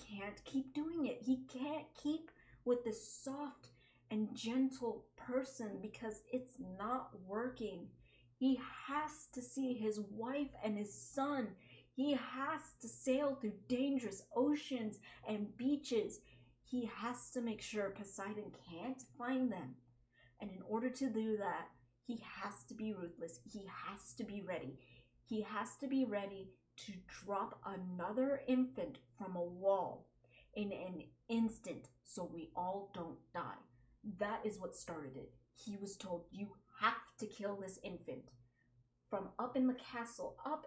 can't keep doing it. He can't keep with this soft and gentle person because it's not working. He has to see his wife and his son. He has to sail through dangerous oceans and beaches. He has to make sure Poseidon can't find them. And in order to do that, he has to be ruthless. He has to be ready. He has to be ready to drop another infant from a wall in an instant so we all don't die. That is what started it. He was told, you have to kill this infant. From up in the castle, up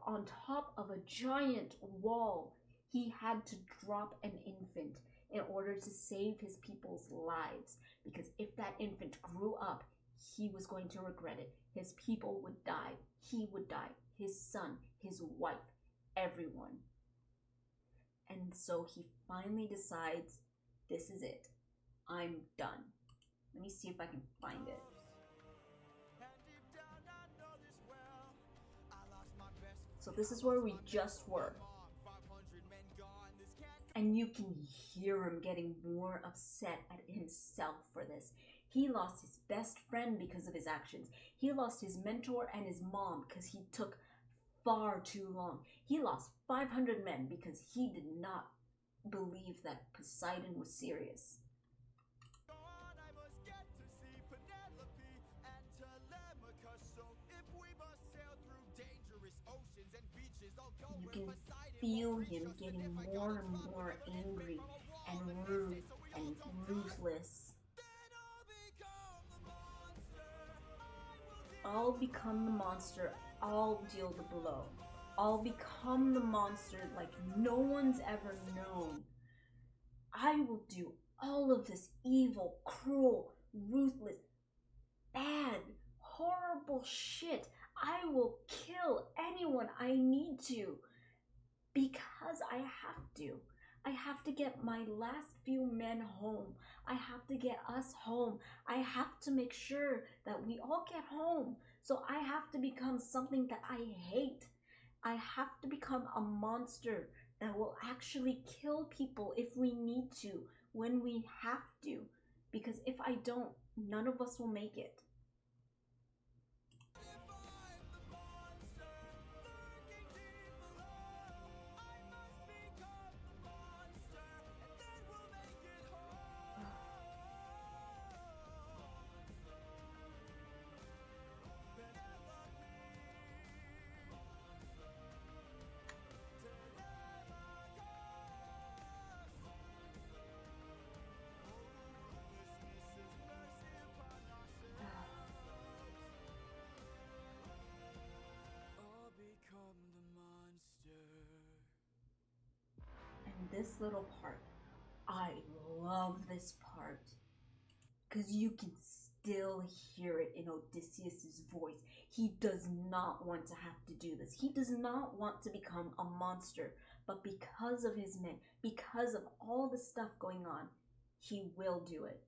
on top of a giant wall, he had to drop an infant in order to save his people's lives. Because if that infant grew up, he was going to regret it. His people would die. He would die. His son, his wife, everyone. And so he finally decides, this is it. I'm done. Let me see if I can find it. So this is where we just were. And you can hear him getting more upset at himself for this. He lost his best friend because of his actions. He lost his mentor and his mom because he took far too long. He lost 500 men because he did not believe that Poseidon was serious. You can feel him getting more and more angry and rude and ruthless. I'll become the monster. I'll deal the blow. I'll become the monster like no one's ever known. I will do all of this evil, cruel, ruthless, bad, horrible shit. I will kill anyone I need to because I have to. I have to get my last few men home. I have to get us home. I have to make sure that we all get home. So I have to become something that I hate. I have to become a monster that will actually kill people if we need to, when we have to. Because if I don't, none of us will make it. And this little part, I love this part because you can still hear it in Odysseus's voice. He does not want to have to do this. He does not want to become a monster, but because of his men, because of all the stuff going on, he will do it.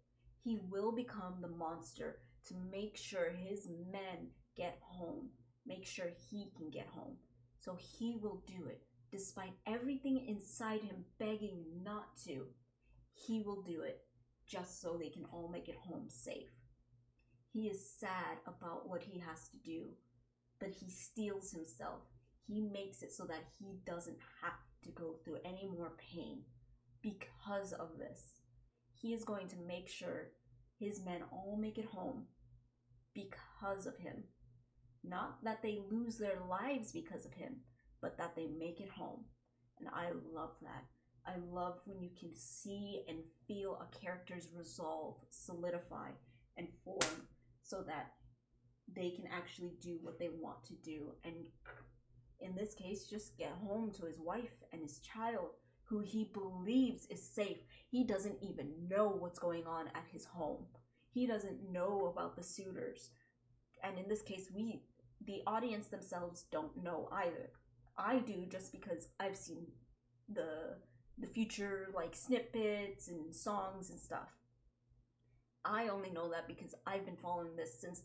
He will become the monster to make sure his men get home, make sure he can get home. So he will do it. Despite everything inside him begging not to, he will do it just so they can all make it home safe. He is sad about what he has to do, but he steels himself. He makes it so that he doesn't have to go through any more pain because of this. He is going to make sure his men all make it home because of him. Not that they lose their lives because of him, but that they make it home. And I love that. I love when you can see and feel a character's resolve solidify and form so that they can actually do what they want to do. And in this case, just get home to his wife and his child, who he believes is safe. He doesn't even know what's going on at his home. He doesn't know about the suitors. And in this case, the audience themselves, don't know either. I do, just because I've seen the future like snippets and songs and stuff. I only know that because I've been following this since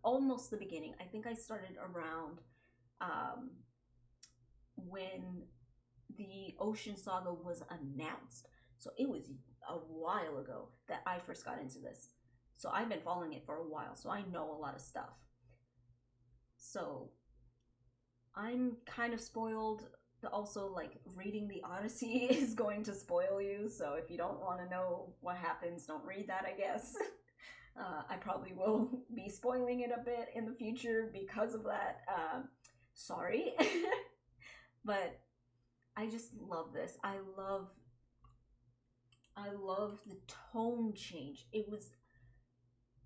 almost the beginning. I think I started around when the Ocean Saga was announced. So it was a while ago that I first got into this. So I've been following it for a while, so I know a lot of stuff. So I'm kind of spoiled. Also, like, reading the Odyssey is going to spoil you, so if you don't want to know what happens, don't read that, I guess. I probably will be spoiling it a bit in the future because of that. Sorry. But I just love this. I love the tone change. It was,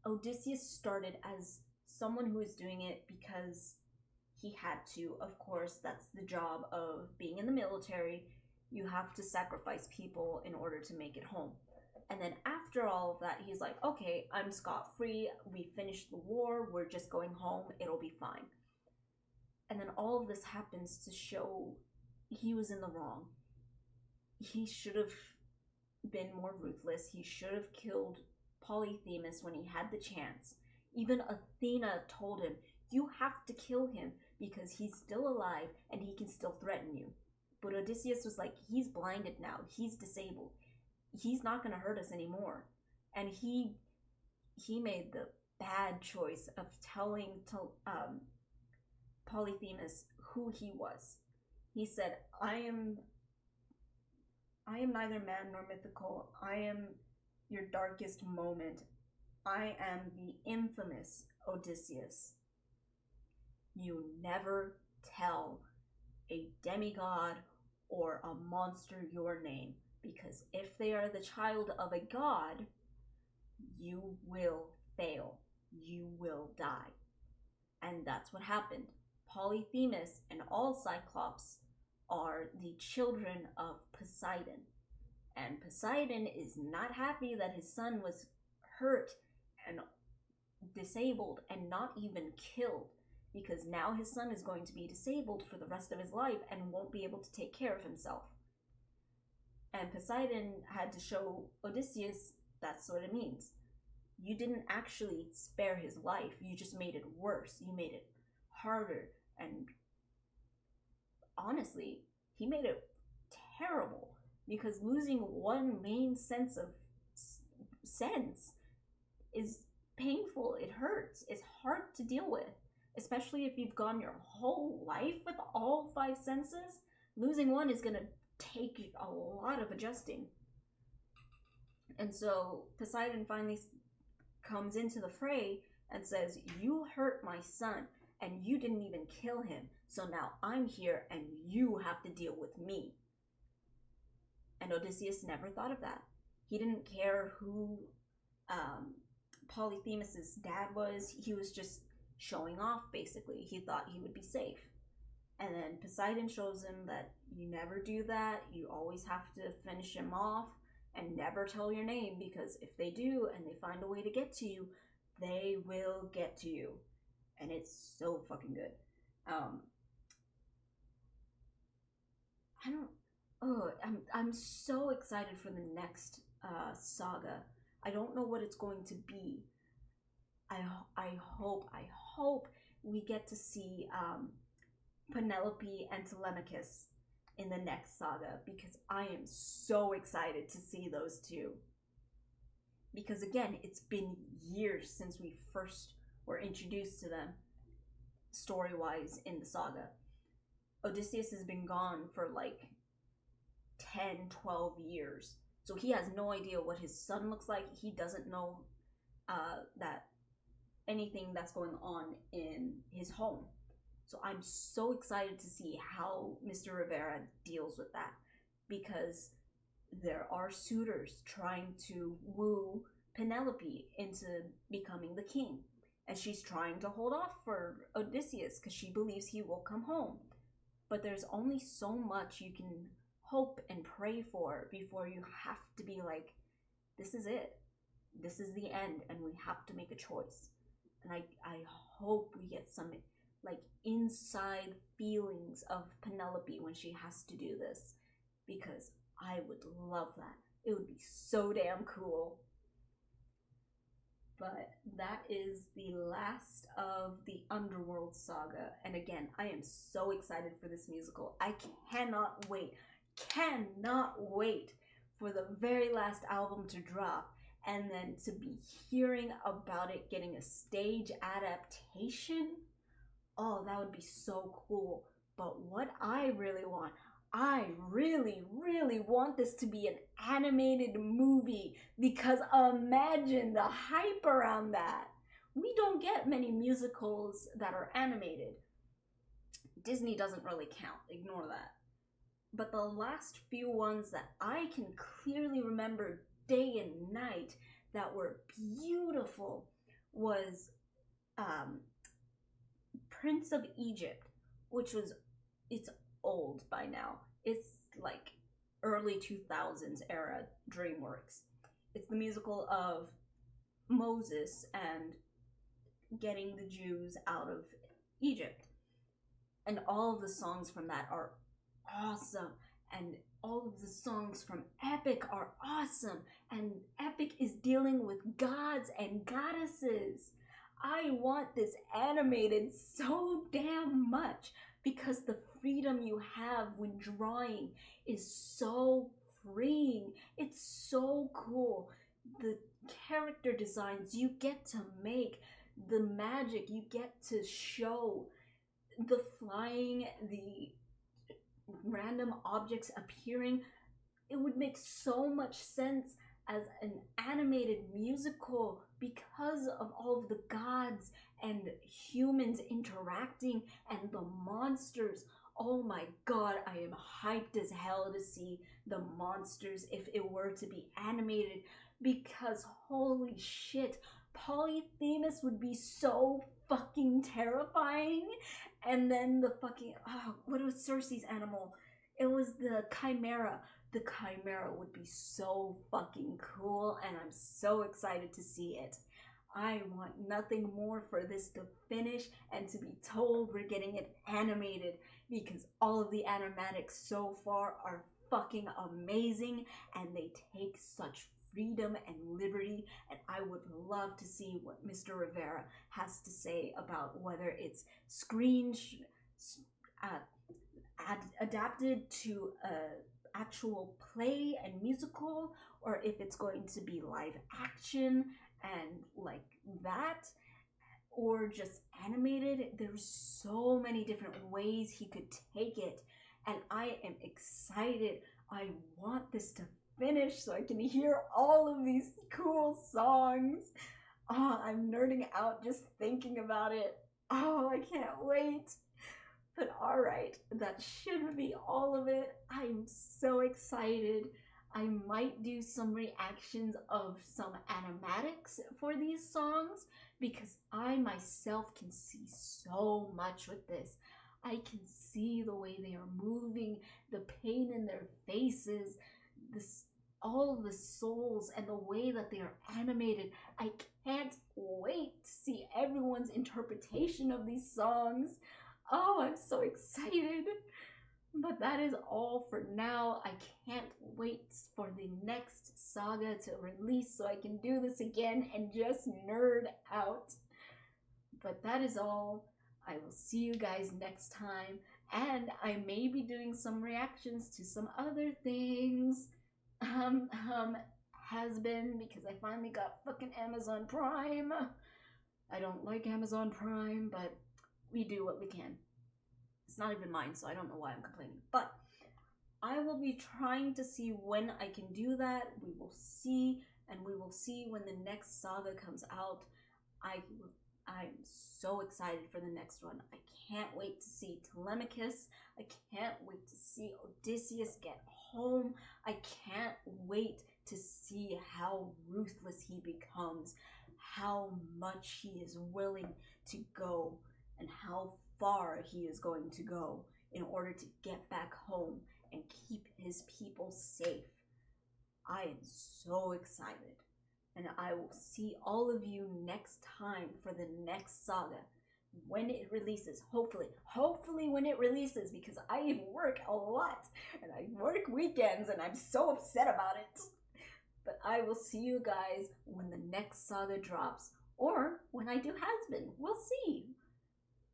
Odysseus started as someone who was doing it because he had to. Of course, that's the job of being in the military. You have to sacrifice people in order to make it home. And then after all of that, he's like, okay, I'm scot-free. We finished the war. We're just going home. It'll be fine. And then all of this happens to show he was in the wrong. He should have been more ruthless. He should have killed Polyphemus when he had the chance. Even Athena told him, you have to kill him because he's still alive and he can still threaten you. But Odysseus was like, he's blinded now. He's disabled. He's not going to hurt us anymore. And he made the bad choice of telling Polyphemus who he was. He said, I am neither man nor mythical. I am your darkest moment. I am the infamous Odysseus. You never tell a demigod or a monster your name, because if they are the child of a god, you will fail. You will die. And that's what happened. Polyphemus and all Cyclops are the children of Poseidon. And Poseidon is not happy that his son was hurt and disabled and not even killed, because now his son is going to be disabled for the rest of his life and won't be able to take care of himself. And Poseidon had to show Odysseus that's what it means. You didn't actually spare his life, you just made it worse. You made it harder. And honestly, he made it terrible because losing one main sense of sense is painful. It hurts. It's hard to deal with, especially if you've gone your whole life with all five senses. Losing one is going to take a lot of adjusting. And so Poseidon finally comes into the fray and says, you hurt my son and you didn't even kill him. So now I'm here and you have to deal with me. And Odysseus never thought of that. He didn't care who Polyphemus's dad was. He was just showing off, basically. He thought he would be safe. And then Poseidon shows him that you never do that. You always have to finish him off and never tell your name, because if they do and they find a way to get to you, they will get to you. And it's so fucking good. I'm so excited for the next saga. I don't know what it's going to be. I hope we get to see Penelope and Telemachus in the next saga, because I am so excited to see those two. Because again, it's been years since we first were introduced to them story-wise in the saga. Odysseus has been gone for like 10, 12 years. So he has no idea what his son looks like. He doesn't know that anything that's going on in his home. So I'm so excited to see how Mr. Rivera deals with that, because there are suitors trying to woo Penelope into becoming the king. And she's trying to hold off for Odysseus because she believes he will come home. But there's only so much you can hope and pray for before you have to be like, this is it. This is the end, and we have to make a choice. And I hope we get some like inside feelings of Penelope when she has to do this, because I would love that. It would be so damn cool. But that is the last of the Underworld Saga. And again, I am so excited for this musical. I cannot wait for the very last album to drop, and then to be hearing about it getting a stage adaptation. Oh, that would be so cool. But what I really really want this to be an animated movie, because imagine the hype around that. We don't get many musicals that are animated. Disney doesn't really count, ignore that. But the last few ones that I can clearly remember day and night that were beautiful was Prince of Egypt, which was, it's old by now. It's like early 2000s era DreamWorks. It's the musical of Moses and getting the Jews out of Egypt. And all of the songs from that are awesome. And all of the songs from Epic are awesome. And Epic is dealing with gods and goddesses. I want this animated so damn much, because the freedom you have when drawing is so freeing. It's so cool. The character designs you get to make, the magic you get to show, the flying, the random objects appearing. It would make so much sense as an animated musical because of all of the gods and humans interacting and the monsters. Oh my god, I am hyped as hell to see the monsters if it were to be animated, because holy shit, Polyphemus would be so fucking terrifying. And then the fucking, what was Circe's animal? It was the Chimera. The Chimera would be so fucking cool, and I'm so excited to see it. I want nothing more for this to finish and to be told we're getting it animated, because all of the animatics so far are fucking amazing, and they take such freedom and liberty, and I would love to see what Mr. Rivera has to say about whether it's uh, adapted to a actual play and musical, or if it's going to be live action and like that, or just animated. There's so many different ways he could take it, and I am excited. I want this to finish so I can hear all of these cool songs. Oh, I'm nerding out just thinking about it. Oh, I can't wait. But alright, that should be all of it. I'm so excited. I might do some reactions of some animatics for these songs because I myself can see so much with this. I can see the way they are moving, the pain in their faces, this, all the souls, and the way that they are animated. I can't wait to see everyone's interpretation of these songs. Oh, I'm so excited. But that is all for now. I can't wait for the next saga to release so I can do this again and just nerd out. But that is all. I will see you guys next time. And I may be doing some reactions to some other things. Has been, because I finally got fucking Amazon Prime. I don't like Amazon Prime, but we do what we can. It's not even mine, so I don't know why I'm complaining. But I will be trying to see when I can do that. We will see, and we will see when the next saga comes out. I'm so excited for the next one. I can't wait to see Telemachus. I can't wait to see Odysseus get home. I can't wait to see how ruthless he becomes, how much he is willing to go, and how far he is going to go in order to get back home and keep his people safe. I am so excited, and I will see all of you next time for the next saga when it releases. Hopefully when it releases, because I work a lot and I work weekends and I'm so upset about it. But I will see you guys when the next saga drops, or when I do Has-Been. We'll see.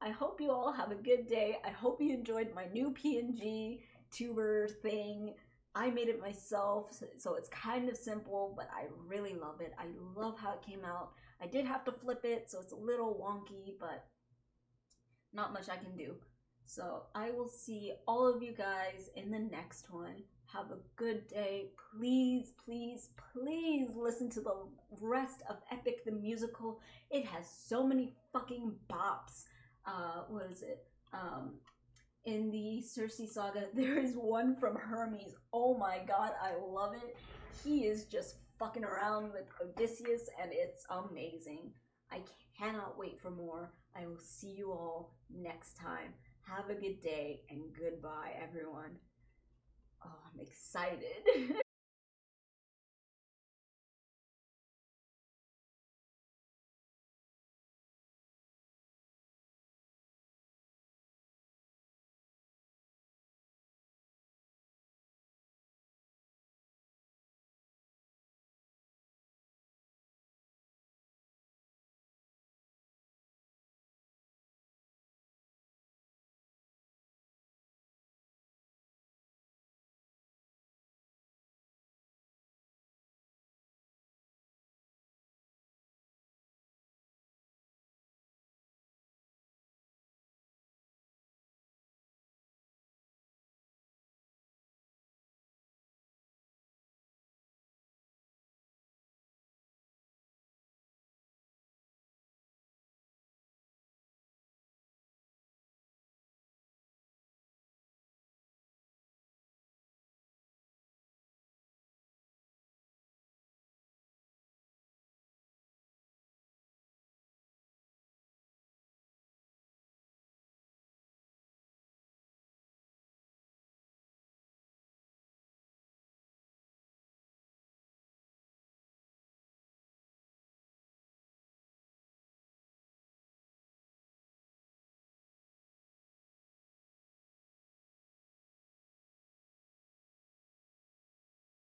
I hope you all have a good day. I hope you enjoyed my new PNG tuber thing. I made it myself, so it's kind of simple, but I really love it. I love how it came out. I did have to flip it, so it's a little wonky, but not much I can do. So I will see all of you guys in the next one. Have a good day. Please, please, please listen to the rest of Epic the Musical. It has so many fucking bops. What is it? In the Circe saga, there is one from Hermes. Oh my god, I love it. He is just fucking around with Odysseus, and it's amazing. I cannot wait for more. I will see you all next time. Have a good day, and goodbye, everyone. Oh, I'm excited.